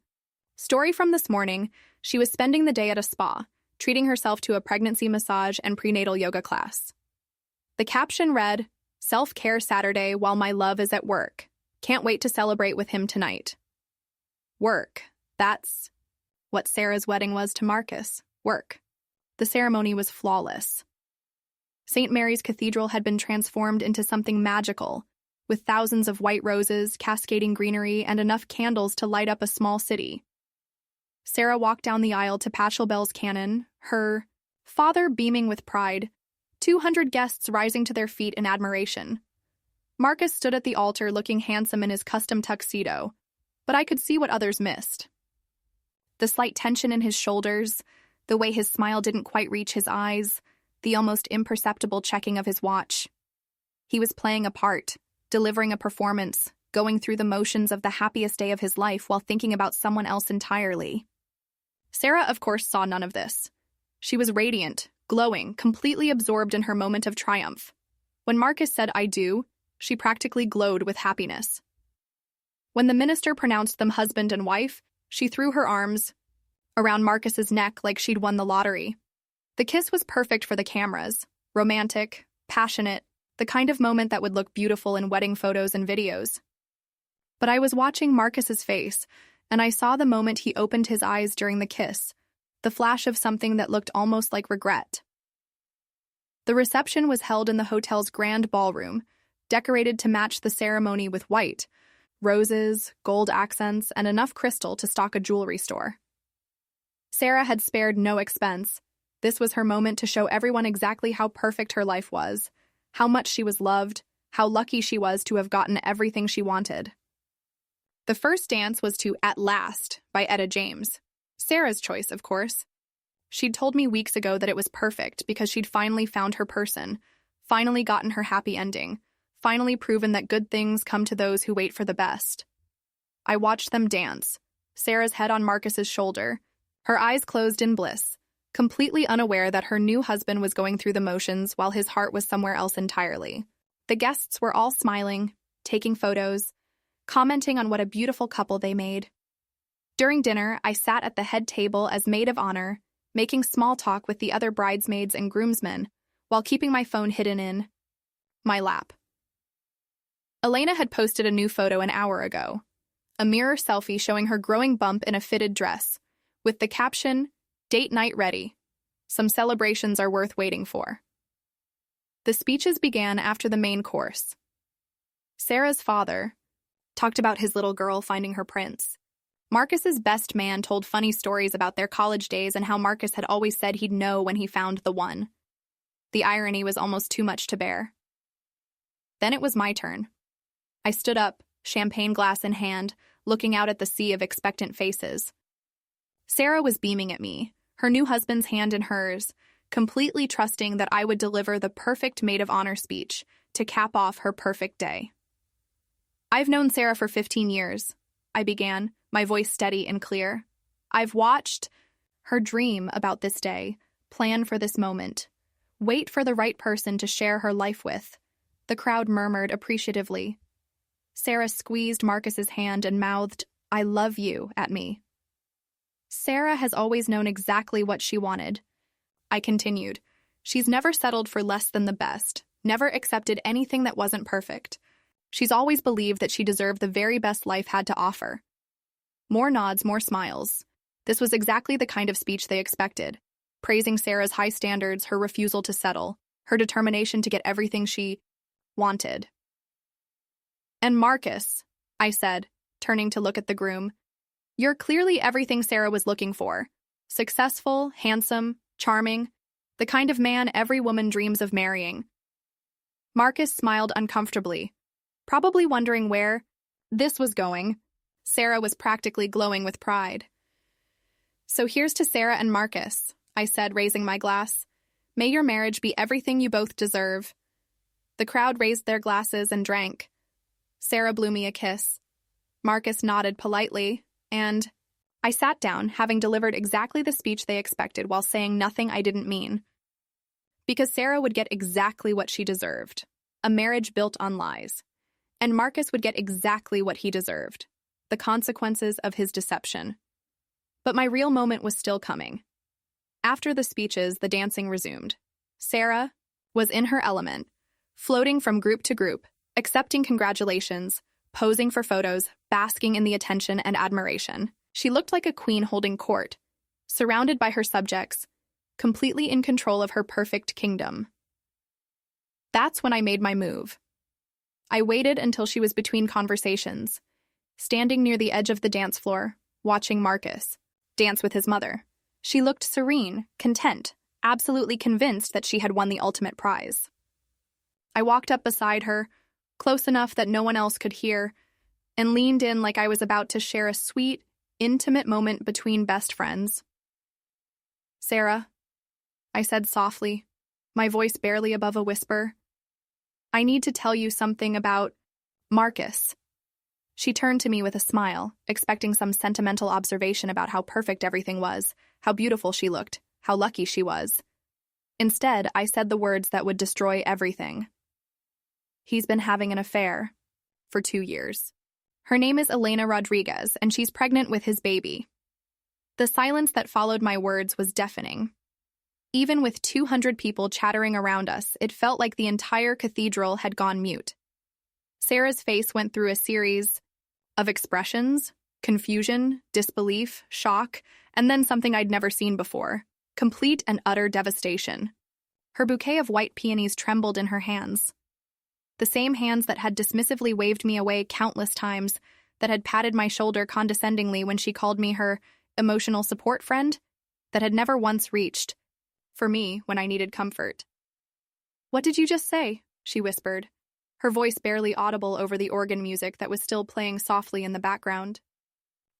story from this morning, she was spending the day at a spa, treating herself to a pregnancy massage and prenatal yoga class. The caption read, "Self-care Saturday while my love is at work. Can't wait to celebrate with him tonight." Work. That's what Sarah's wedding was to Marcus. Work. The ceremony was flawless. St. Mary's Cathedral had been transformed into something magical, with thousands of white roses, cascading greenery, and enough candles to light up a small city. Sarah walked down the aisle to Pachelbel's cannon, her father beaming with pride, 200 guests rising to their feet in admiration. Marcus stood at the altar looking handsome in his custom tuxedo, but I could see what others missed. The slight tension in his shoulders, the way his smile didn't quite reach his eyes, the almost imperceptible checking of his watch. He was playing a part, delivering a performance, going through the motions of the happiest day of his life while thinking about someone else entirely. Sarah, of course, saw none of this. She was radiant, glowing, completely absorbed in her moment of triumph. When Marcus said, "I do," she practically glowed with happiness. When the minister pronounced them husband and wife, she threw her arms around Marcus's neck like she'd won the lottery. The kiss was perfect for the cameras, romantic, passionate, the kind of moment that would look beautiful in wedding photos and videos. But I was watching Marcus's face, and I saw the moment he opened his eyes during the kiss, the flash of something that looked almost like regret. The reception was held in the hotel's grand ballroom, decorated to match the ceremony with white, roses, gold accents, and enough crystal to stock a jewelry store. Sarah had spared no expense. This was her moment to show everyone exactly how perfect her life was, how much she was loved, how lucky she was to have gotten everything she wanted. The first dance was to At Last by Etta James. Sarah's choice, of course. She'd told me weeks ago that it was perfect because she'd finally found her person, finally gotten her happy ending, finally proven that good things come to those who wait for the best. I watched them dance, Sarah's head on Marcus's shoulder, her eyes closed in bliss, completely unaware that her new husband was going through the motions while his heart was somewhere else entirely. The guests were all smiling, taking photos, commenting on what a beautiful couple they made. During dinner, I sat at the head table as maid of honor, making small talk with the other bridesmaids and groomsmen, while keeping my phone hidden in my lap. Elena had posted a new photo an hour ago, a mirror selfie showing her growing bump in a fitted dress, with the caption, "Date night ready. Some celebrations are worth waiting for." The speeches began after the main course. Sarah's father talked about his little girl finding her prince. Marcus's best man told funny stories about their college days and how Marcus had always said he'd know when he found the one. The irony was almost too much to bear. Then it was my turn. I stood up, champagne glass in hand, looking out at the sea of expectant faces. Sarah was beaming at me, her new husband's hand in hers, completely trusting that I would deliver the perfect maid of honor speech to cap off her perfect day. "I've known Sarah for 15 years, I began, my voice steady and clear. "I've watched her dream about this day, plan for this moment, wait for the right person to share her life with." The crowd murmured appreciatively. Sarah squeezed Marcus's hand and mouthed, "I love you," at me. Sarah has always known exactly what she wanted. I continued. She's never settled for less than the best, never accepted anything that wasn't perfect. She's always believed that she deserved the very best life had to offer. More nods, more smiles. This was exactly the kind of speech they expected, praising Sarah's high standards, her refusal to settle, her determination to get everything she wanted. "And Marcus," I said, turning to look at the groom, "you're clearly everything Sarah was looking for. Successful, handsome, charming, the kind of man every woman dreams of marrying." Marcus smiled uncomfortably, probably wondering where this was going. Sarah was practically glowing with pride. "So here's to Sarah and Marcus," I said, raising my glass. "May your marriage be everything you both deserve." The crowd raised their glasses and drank. Sarah blew me a kiss. Marcus nodded politely, and I sat down, having delivered exactly the speech they expected while saying nothing I didn't mean. Because Sarah would get exactly what she deserved, a marriage built on lies. And Marcus would get exactly what he deserved, the consequences of his deception. But my real moment was still coming. After the speeches, the dancing resumed. Sarah was in her element, floating from group to group, accepting congratulations, posing for photos, basking in the attention and admiration. She looked like a queen holding court, surrounded by her subjects, completely in control of her perfect kingdom. That's when I made my move. I waited until she was between conversations, standing near the edge of the dance floor, watching Marcus dance with his mother. She looked serene, content, absolutely convinced that she had won the ultimate prize. I walked up beside her, close enough that no one else could hear, and leaned in like I was about to share a sweet, intimate moment between best friends. "Sarah," I said softly, my voice barely above a whisper, "I need to tell you something about Marcus." She turned to me with a smile, expecting some sentimental observation about how perfect everything was, how beautiful she looked, how lucky she was. Instead, I said the words that would destroy everything. "He's been having an affair for 2 years. Her name is Elena Rodriguez, and she's pregnant with his baby." The silence that followed my words was deafening. Even with 200 people chattering around us, it felt like the entire cathedral had gone mute. Sarah's face went through a series of expressions: confusion, disbelief, shock, and then something I'd never seen before: complete and utter devastation. Her bouquet of white peonies trembled in her hands. The same hands that had dismissively waved me away countless times, that had patted my shoulder condescendingly when she called me her emotional support friend, that had never once reached for me when I needed comfort. "What did you just say?" she whispered, her voice barely audible over the organ music that was still playing softly in the background.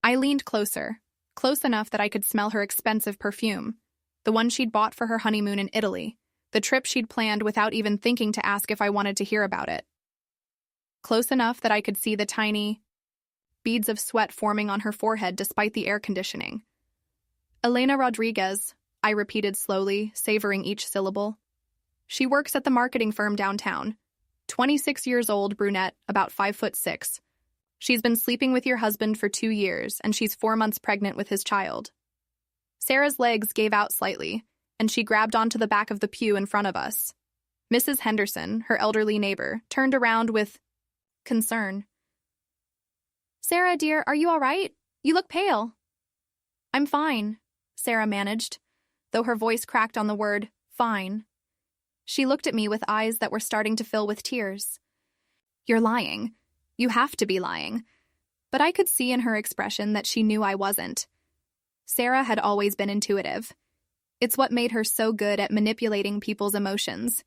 I leaned closer, close enough that I could smell her expensive perfume, the one she'd bought for her honeymoon in Italy, the trip she'd planned without even thinking to ask if I wanted to hear about it. Close enough that I could see the tiny beads of sweat forming on her forehead despite the air conditioning. "Elena Rodriguez," I repeated slowly, savoring each syllable. "She works at the marketing firm downtown. 26 years old, brunette, about 5'6". She's been sleeping with your husband for 2 years, and she's 4 months pregnant with his child." Sarah's legs gave out slightly, and she grabbed onto the back of the pew in front of us. Mrs. Henderson, her elderly neighbor, turned around with concern. "Sarah, dear, are you all right? You look pale." "I'm fine," Sarah managed, though her voice cracked on the word fine. She looked at me with eyes that were starting to fill with tears. "You're lying. You have to be lying." But I could see in her expression that she knew I wasn't. Sarah had always been intuitive. It's what made her so good at manipulating people's emotions.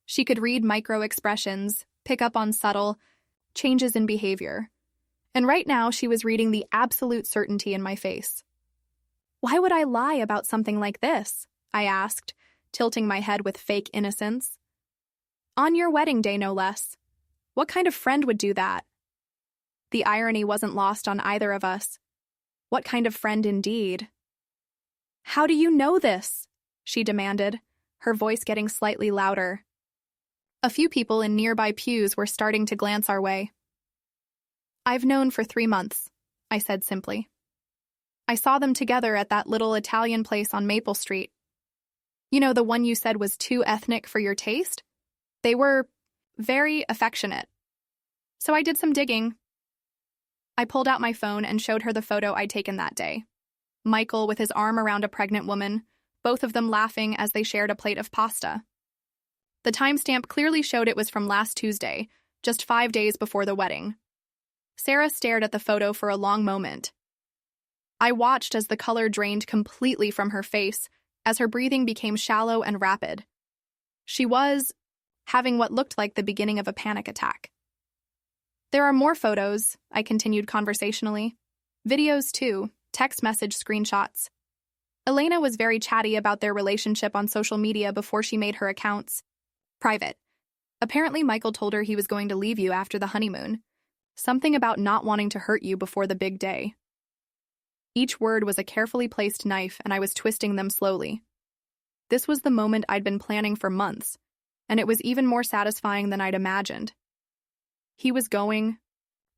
She could read micro-expressions, pick up on subtle changes in behavior. And right now she was reading the absolute certainty in my face. "Why would I lie about something like this?" I asked, tilting my head with fake innocence. "On your wedding day, no less. What kind of friend would do that?" The irony wasn't lost on either of us. What kind of friend indeed? "How do you know this?" she demanded, her voice getting slightly louder. A few people in nearby pews were starting to glance our way. "I've known for 3 months," I said simply. "I saw them together at that little Italian place on Maple Street. You know, the one you said was too ethnic for your taste? They were very affectionate. So I did some digging." I pulled out my phone and showed her the photo I'd taken that day. Michael with his arm around a pregnant woman, both of them laughing as they shared a plate of pasta. The timestamp clearly showed it was from last Tuesday, just 5 days before the wedding. Sarah stared at the photo for a long moment. I watched as the color drained completely from her face, as her breathing became shallow and rapid. She was having what looked like the beginning of a panic attack. "There are more photos," I continued conversationally. "Videos too, text message screenshots. Elena was very chatty about their relationship on social media before she made her accounts private. Apparently Michael told her he was going to leave you after the honeymoon. Something about not wanting to hurt you before the big day." Each word was a carefully placed knife, and I was twisting them slowly. This was the moment I'd been planning for months, and it was even more satisfying than I'd imagined. He was going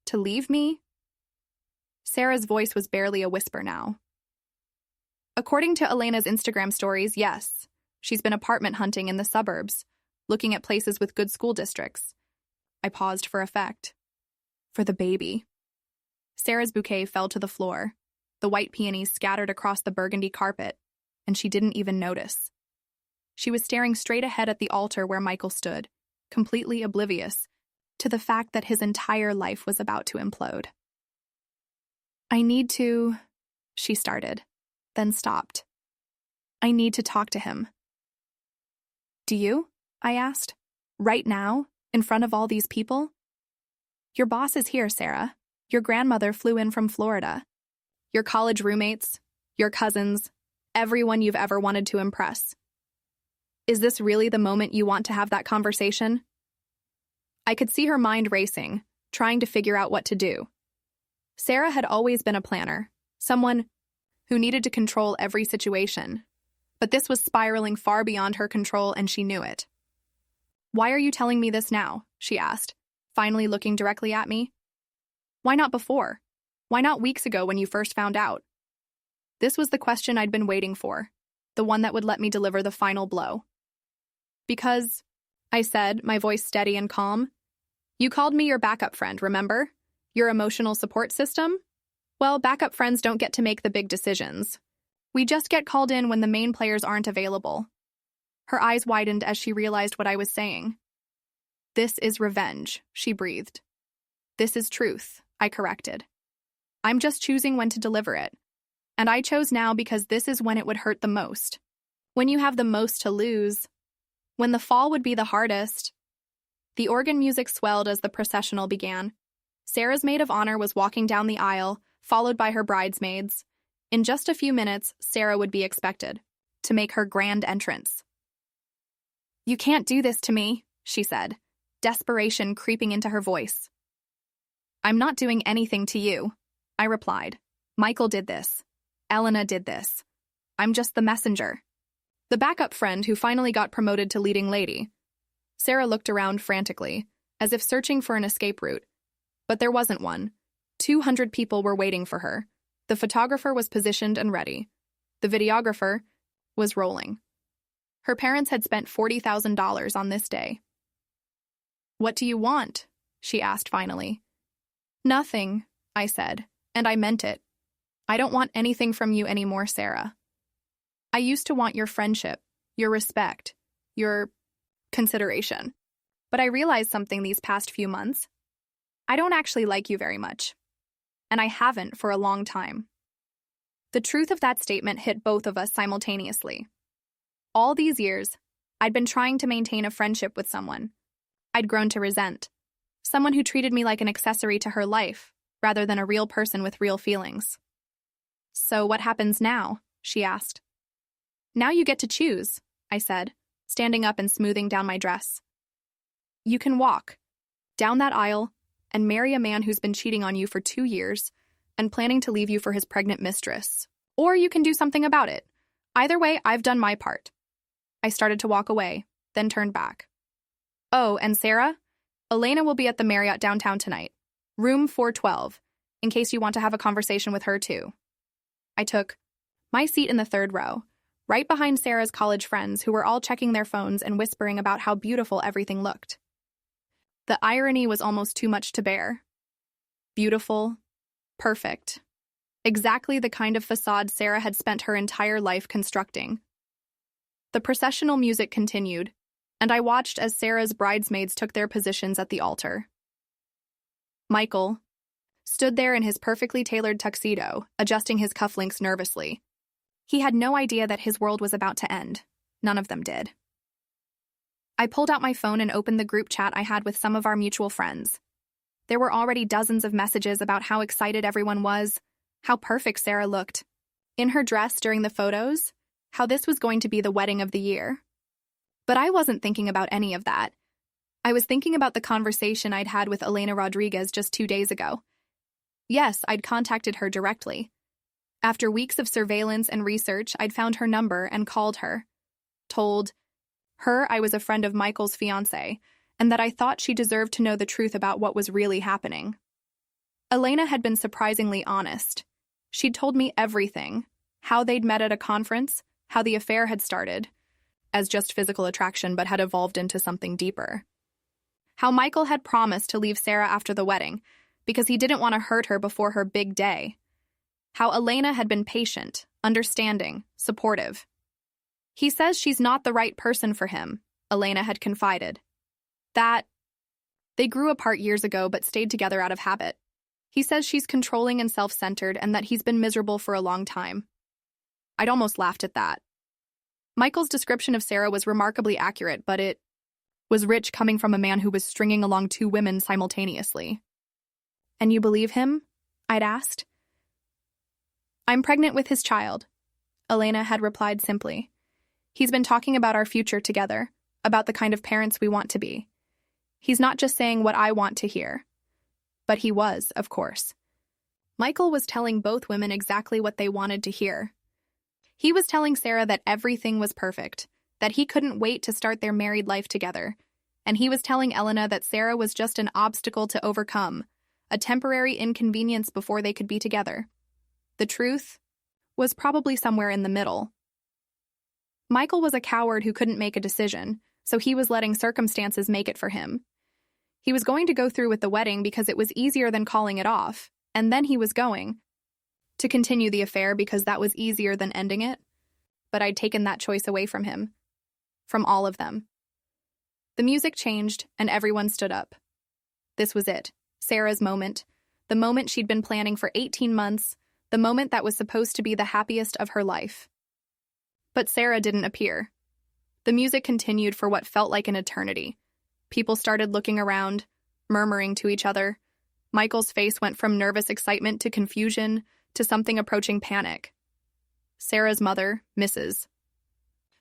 to leave me? Sarah's voice was barely a whisper now. "According to Elena's Instagram stories, yes. She's been apartment hunting in the suburbs, looking at places with good school districts." I paused for effect. "For the baby." Sarah's bouquet fell to the floor. The white peonies scattered across the burgundy carpet, and she didn't even notice. She was staring straight ahead at the altar where Michael stood, completely oblivious to the fact that his entire life was about to implode. "I need to," she started, then stopped. "I need to talk to him." "Do you?" I asked. "Right now, in front of all these people?" "Your boss is here, Sarah. Your grandmother flew in from Florida. Your college roommates, your cousins, everyone you've ever wanted to impress. Is this really the moment you want to have that conversation?" I could see her mind racing, trying to figure out what to do. Sarah had always been a planner, someone who needed to control every situation. But this was spiraling far beyond her control, and she knew it. "Why are you telling me this now?" she asked, finally looking directly at me. "Why not before? Why not weeks ago when you first found out?" This was the question I'd been waiting for. the one that would let me deliver the final blow. Because, I said, my voice steady and calm, you called me your backup friend, remember? Your emotional support system? Well, backup friends don't get to make the big decisions. We just get called in when the main players aren't available. Her eyes widened as she realized what I was saying. This is revenge, she breathed. This is truth, I corrected. I'm just choosing when to deliver it. And I chose now because this is when it would hurt the most. When you have the most to lose. When the fall would be the hardest. The organ music swelled as the processional began. Sarah's maid of honor was walking down the aisle, followed by her bridesmaids. In just a few minutes, Sarah would be expected to make her grand entrance. You can't do this to me, she said, desperation creeping into her voice. I'm not doing anything to you, I replied. Michael did this. Elena did this. I'm just the messenger. The backup friend who finally got promoted to leading lady. Sarah looked around frantically, as if searching for an escape route. But there wasn't one. 200 people were waiting for her. The photographer was positioned and ready. The videographer was rolling. Her parents had spent $40,000 on this day. What do you want? She asked finally. Nothing, I said, and I meant it. I don't want anything from you anymore, Sarah. I used to want your friendship, your respect, your consideration. But I realized something these past few months. I don't actually like you very much. And I haven't for a long time. The truth of that statement hit both of us simultaneously. All these years, I'd been trying to maintain a friendship with someone I'd grown to resent. Someone who treated me like an accessory to her life, rather than a real person with real feelings. So what happens now? She asked. Now you get to choose, I said, standing up and smoothing down my dress. You can walk down that aisle and marry a man who's been cheating on you for 2 years and planning to leave you for his pregnant mistress. Or you can do something about it. Either way, I've done my part. I started to walk away, then turned back. Oh, and Sarah? Elena will be at the Marriott downtown tonight, room 412, in case you want to have a conversation with her too. I took my seat in the third row, right behind Sarah's college friends who were all checking their phones and whispering about how beautiful everything looked. The irony was almost too much to bear. Beautiful, perfect. Exactly the kind of facade Sarah had spent her entire life constructing. The processional music continued, and I watched as Sarah's bridesmaids took their positions at the altar. Michael stood there in his perfectly tailored tuxedo, adjusting his cufflinks nervously. He had no idea that his world was about to end. None of them did. I pulled out my phone and opened the group chat I had with some of our mutual friends. There were already dozens of messages about how excited everyone was, how perfect Sarah looked, in her dress during the photos, how this was going to be the wedding of the year. But I wasn't thinking about any of that. I was thinking about the conversation I'd had with Elena Rodriguez just 2 days ago. Yes, I'd contacted her directly. After weeks of surveillance and research, I'd found her number and called her. Told her I was a friend of Michael's fiancé, and that I thought she deserved to know the truth about what was really happening. Elena had been surprisingly honest. She'd told me everything, how they'd met at a conference, how the affair had started, as just physical attraction but had evolved into something deeper. How Michael had promised to leave Sarah after the wedding, because he didn't want to hurt her before her big day. How Elena had been patient, understanding, supportive. He says she's not the right person for him, Elena had confided. That they grew apart years ago but stayed together out of habit. He says she's controlling and self-centered and that he's been miserable for a long time. I'd almost laughed at that. Michael's description of Sarah was remarkably accurate, but it was rich coming from a man who was stringing along 2 women simultaneously. And you believe him? I'd asked. I'm pregnant with his child, Elena had replied simply. He's been talking about our future together, about the kind of parents we want to be. He's not just saying what I want to hear. But he was, of course. Michael was telling both women exactly what they wanted to hear. He was telling Sarah that everything was perfect, that he couldn't wait to start their married life together. And he was telling Elena that Sarah was just an obstacle to overcome, a temporary inconvenience before they could be together. The truth was probably somewhere in the middle. Michael was a coward who couldn't make a decision, so he was letting circumstances make it for him. He was going to go through with the wedding because it was easier than calling it off, and then he was going to continue the affair because that was easier than ending it. But I'd taken that choice away from him. From all of them. The music changed, and everyone stood up. This was it, Sarah's moment. The moment she'd been planning for 18 months, the moment that was supposed to be the happiest of her life. But Sarah didn't appear. The music continued for what felt like an eternity. People started looking around, murmuring to each other. Michael's face went from nervous excitement to confusion to something approaching panic. Sarah's mother, Mrs.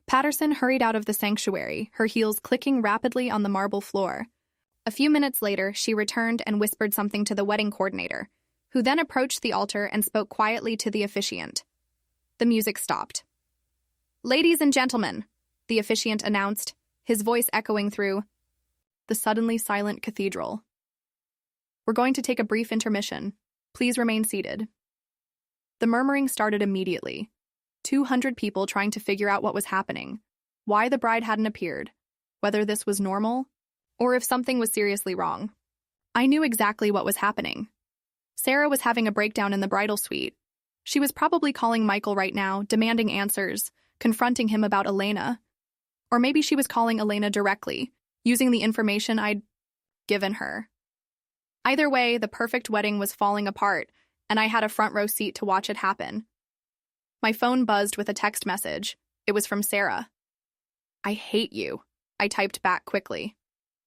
Patterson, hurried out of the sanctuary, her heels clicking rapidly on the marble floor. A few minutes later, she returned and whispered something to the wedding coordinator, who then approached the altar and spoke quietly to the officiant. The music stopped. "Ladies and gentlemen," the officiant announced, his voice echoing through the suddenly silent cathedral. "We're going to take a brief intermission. Please remain seated." The murmuring started immediately. 200 people trying to figure out what was happening, why the bride hadn't appeared, whether this was normal, or if something was seriously wrong. I knew exactly what was happening. Sarah was having a breakdown in the bridal suite. She was probably calling Michael right now, demanding answers, confronting him about Elena. Or maybe she was calling Elena directly, using the information I'd given her. Either way, the perfect wedding was falling apart, and I had a front row seat to watch it happen. My phone buzzed with a text message. It was from Sarah. "I hate you," I typed back quickly.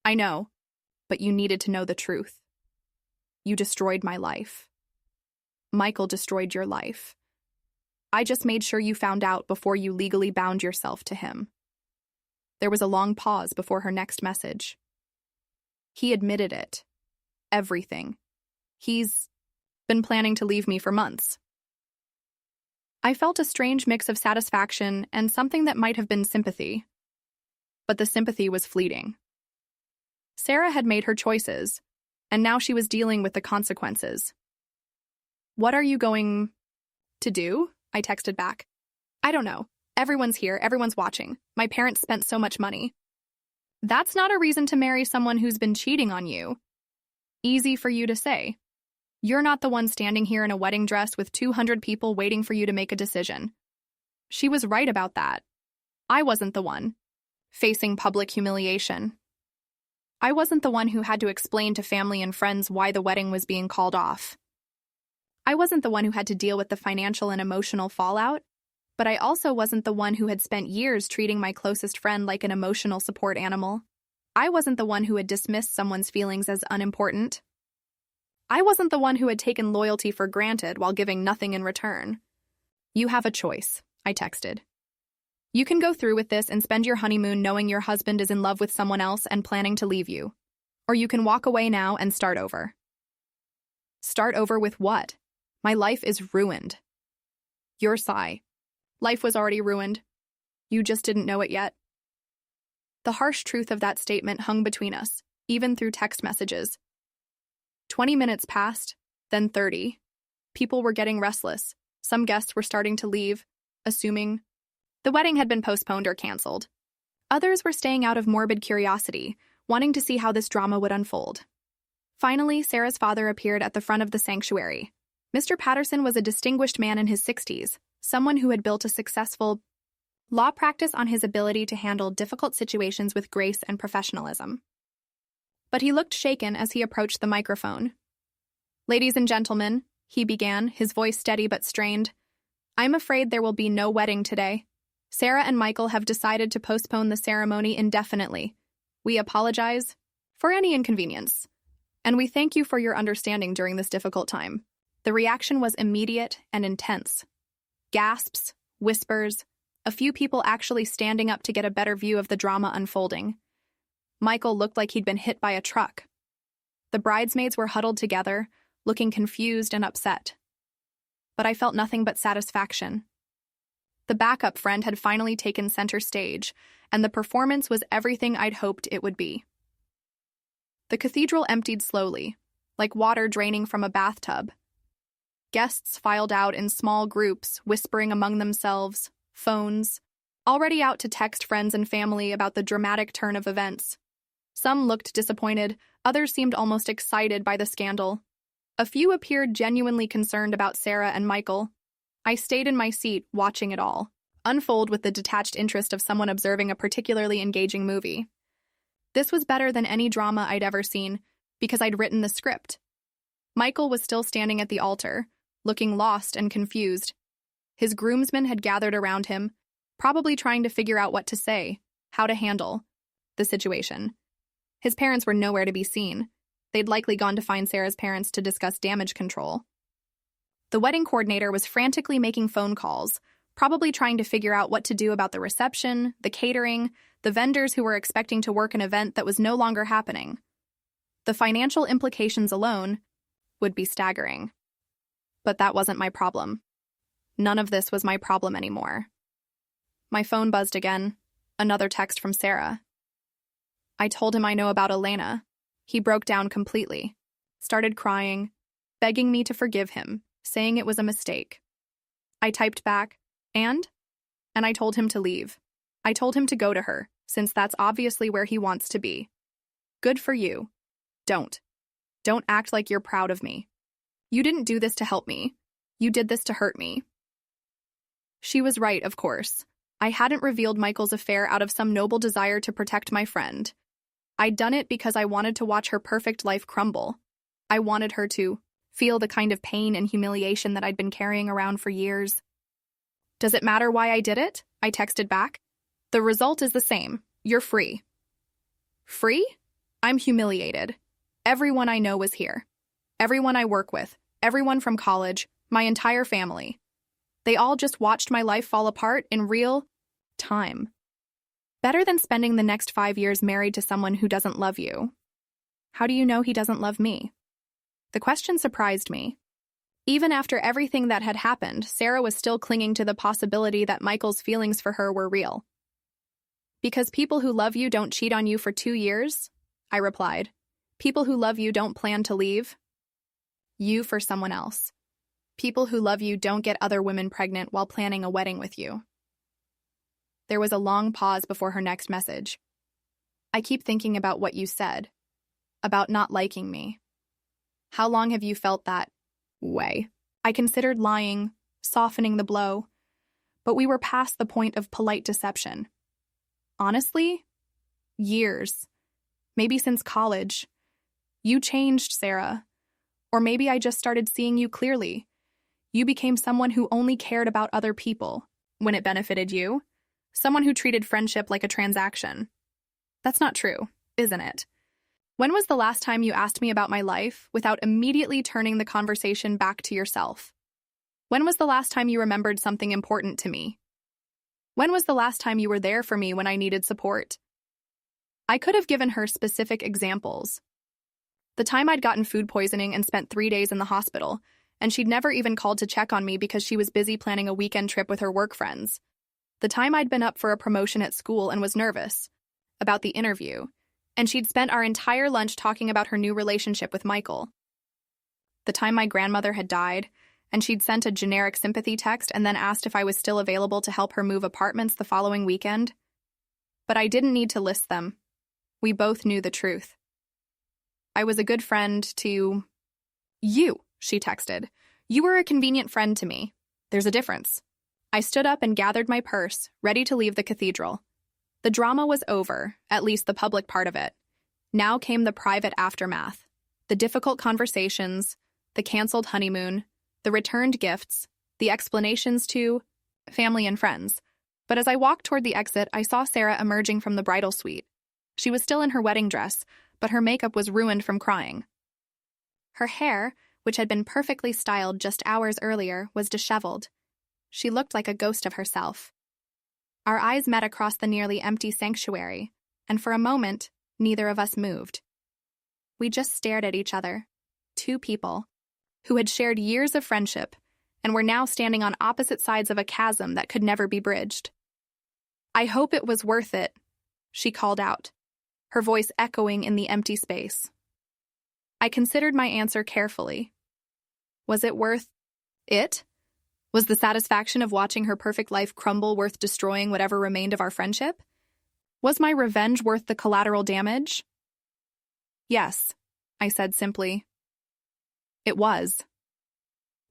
"I know, but you needed to know the truth. You destroyed my life. Michael destroyed your life. I just made sure you found out before you legally bound yourself to him." There was a long pause before her next message. "He admitted it. Everything. He's been planning to leave me for months." I felt a strange mix of satisfaction and something that might have been sympathy. But the sympathy was fleeting. Sarah had made her choices, and now she was dealing with the consequences. "What are you going to do?" I texted back. "I don't know. Everyone's here, everyone's watching. My parents spent so much money." "That's not a reason to marry someone who's been cheating on you." Easy for you to say. You're not the one standing here in a wedding dress with 200 people waiting for you to make a decision. She was right about that. I wasn't the one facing public humiliation. I wasn't the one who had to explain to family and friends why the wedding was being called off. I wasn't the one who had to deal with the financial and emotional fallout, but I also wasn't the one who had spent years treating my closest friend like an emotional support animal. I wasn't the one who had dismissed someone's feelings as unimportant. I wasn't the one who had taken loyalty for granted while giving nothing in return. "You have a choice," I texted. "You can go through with this and spend your honeymoon knowing your husband is in love with someone else and planning to leave you. Or you can walk away now and start over." Start over with what? My life is ruined. Your sigh. Life was already ruined. You just didn't know it yet. The harsh truth of that statement hung between us, even through text messages. 20 minutes passed, then 30. People were getting restless. Some guests were starting to leave, assuming the wedding had been postponed or canceled. Others were staying out of morbid curiosity, wanting to see how this drama would unfold. Finally, Sarah's father appeared at the front of the sanctuary. Mr. Patterson was a distinguished man in his 60s, someone who had built a successful law practice on his ability to handle difficult situations with grace and professionalism. But he looked shaken as he approached the microphone. "Ladies and gentlemen," he began, his voice steady but strained, "I'm afraid there will be no wedding today. Sarah and Michael have decided to postpone the ceremony indefinitely. We apologize for any inconvenience, and we thank you for your understanding during this difficult time." The reaction was immediate and intense. Gasps, whispers, a few people actually standing up to get a better view of the drama unfolding. Michael looked like he'd been hit by a truck. The bridesmaids were huddled together, looking confused and upset. But I felt nothing but satisfaction. The backup friend had finally taken center stage, and the performance was everything I'd hoped it would be. The cathedral emptied slowly, like water draining from a bathtub. Guests filed out in small groups, whispering among themselves, phones already out to text friends and family about the dramatic turn of events. Some looked disappointed, others seemed almost excited by the scandal. A few appeared genuinely concerned about Sarah and Michael. I stayed in my seat, watching it all unfold with the detached interest of someone observing a particularly engaging movie. This was better than any drama I'd ever seen, because I'd written the script. Michael was still standing at the altar, looking lost and confused. His groomsmen had gathered around him, probably trying to figure out what to say, how to handle the situation. His parents were nowhere to be seen. They'd likely gone to find Sarah's parents to discuss damage control. The wedding coordinator was frantically making phone calls, probably trying to figure out what to do about the reception, the catering, the vendors who were expecting to work an event that was no longer happening. The financial implications alone would be staggering. But that wasn't my problem. None of this was my problem anymore. My phone buzzed again, another text from Sarah. I told him I know about Elena. He broke down completely, started crying, begging me to forgive him, saying it was a mistake. I typed back, and I told him to leave. I told him to go to her, since that's obviously where he wants to be. Good for you. Don't act like you're proud of me. You didn't do this to help me. You did this to hurt me. She was right, of course. I hadn't revealed Michael's affair out of some noble desire to protect my friend. I'd done it because I wanted to watch her perfect life crumble. I wanted her to feel the kind of pain and humiliation that I'd been carrying around for years. Does it matter why I did it? I texted back. The result is the same. You're free. Free? I'm humiliated. Everyone I know was here. Everyone I work with. Everyone from college. My entire family. They all just watched my life fall apart in real time. Better than spending the next 5 years married to someone who doesn't love you. How do you know he doesn't love me? The question surprised me. Even after everything that had happened, Sarah was still clinging to the possibility that Michael's feelings for her were real. Because people who love you don't cheat on you for 2 years? I replied. People who love you don't plan to leave you for someone else. People who love you don't get other women pregnant while planning a wedding with you. There was a long pause before her next message. I keep thinking about what you said, about not liking me. How long have you felt that way? I considered lying, softening the blow, but we were past the point of polite deception. Honestly, years. Maybe since college. You changed, Sarah. Or maybe I just started seeing you clearly. You became someone who only cared about other people when it benefited you. Someone who treated friendship like a transaction. That's not true, isn't it? When was the last time you asked me about my life without immediately turning the conversation back to yourself? When was the last time you remembered something important to me? When was the last time you were there for me when I needed support? I could have given her specific examples. The time I'd gotten food poisoning and spent 3 days in the hospital, and she'd never even called to check on me because she was busy planning a weekend trip with her work friends. The time I'd been up for a promotion at school and was nervous about the interview, and she'd spent our entire lunch talking about her new relationship with Michael. The time my grandmother had died, and she'd sent a generic sympathy text and then asked if I was still available to help her move apartments the following weekend. But I didn't need to list them. We both knew the truth. I was a good friend to you, she texted. You were a convenient friend to me. There's a difference. I stood up and gathered my purse, ready to leave the cathedral. The drama was over, at least the public part of it. Now came the private aftermath. The difficult conversations, the canceled honeymoon, the returned gifts, the explanations to family and friends. But as I walked toward the exit, I saw Sarah emerging from the bridal suite. She was still in her wedding dress, but her makeup was ruined from crying. Her hair, which had been perfectly styled just hours earlier, was disheveled. She looked like a ghost of herself. Our eyes met across the nearly empty sanctuary, and for a moment, neither of us moved. We just stared at each other, two people who had shared years of friendship and were now standing on opposite sides of a chasm that could never be bridged. I hope it was worth it, she called out, her voice echoing in the empty space. I considered my answer carefully. Was it worth it? Was the satisfaction of watching her perfect life crumble worth destroying whatever remained of our friendship? Was my revenge worth the collateral damage? Yes, I said simply. It was.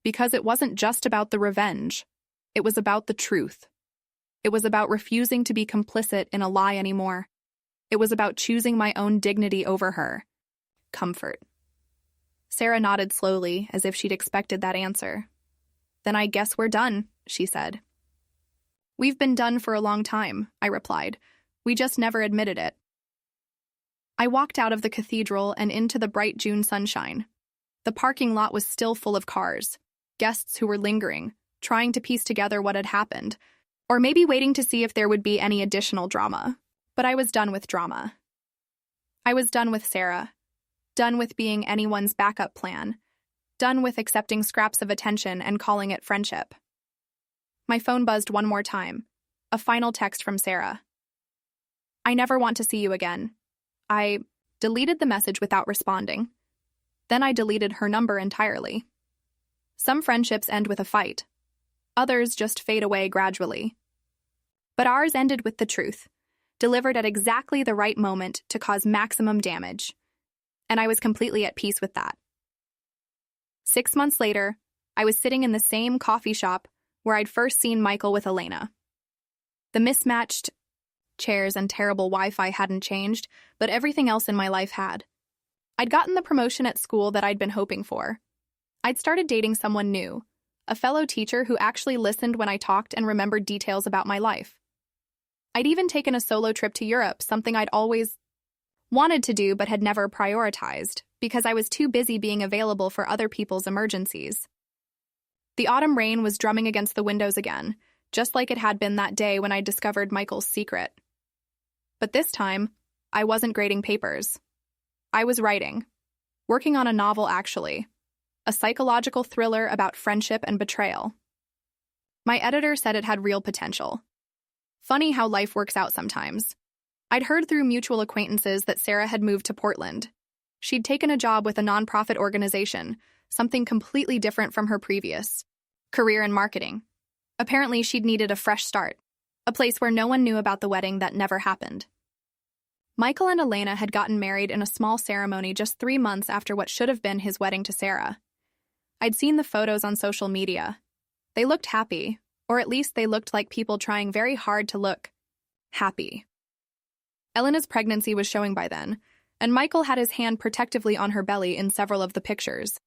Because it wasn't just about the revenge. It was about the truth. It was about refusing to be complicit in a lie anymore. It was about choosing my own dignity over her. Comfort. Sarah nodded slowly, as if she'd expected that answer. Then I guess we're done, she said. We've been done for a long time, I replied. We just never admitted it. I walked out of the cathedral and into the bright June sunshine. The parking lot was still full of cars, guests who were lingering, trying to piece together what had happened, or maybe waiting to see if there would be any additional drama. But I was done with drama. I was done with Sarah, done with being anyone's backup plan, done with accepting scraps of attention and calling it friendship. My phone buzzed one more time, a final text from Sarah. I never want to see you again. I deleted the message without responding. Then I deleted her number entirely. Some friendships end with a fight. Others just fade away gradually. But ours ended with the truth, delivered at exactly the right moment to cause maximum damage. And I was completely at peace with that. 6 months later, I was sitting in the same coffee shop where I'd first seen Michael with Elena. The mismatched chairs and terrible Wi-Fi hadn't changed, but everything else in my life had. I'd gotten the promotion at school that I'd been hoping for. I'd started dating someone new, a fellow teacher who actually listened when I talked and remembered details about my life. I'd even taken a solo trip to Europe, something I'd always wanted to do but had never prioritized, because I was too busy being available for other people's emergencies. The autumn rain was drumming against the windows again, just like it had been that day when I discovered Michael's secret. But this time, I wasn't grading papers. I was writing. Working on a novel, actually. A psychological thriller about friendship and betrayal. My editor said it had real potential. Funny how life works out sometimes. I'd heard through mutual acquaintances that Sarah had moved to Portland. She'd taken a job with a nonprofit organization, something completely different from her previous career in marketing. Apparently, she'd needed a fresh start, a place where no one knew about the wedding that never happened. Michael and Elena had gotten married in a small ceremony just 3 months after what should have been his wedding to Sarah. I'd seen the photos on social media. They looked happy, or at least they looked like people trying very hard to look happy. Elena's pregnancy was showing by then, and Michael had his hand protectively on her belly in several of the pictures.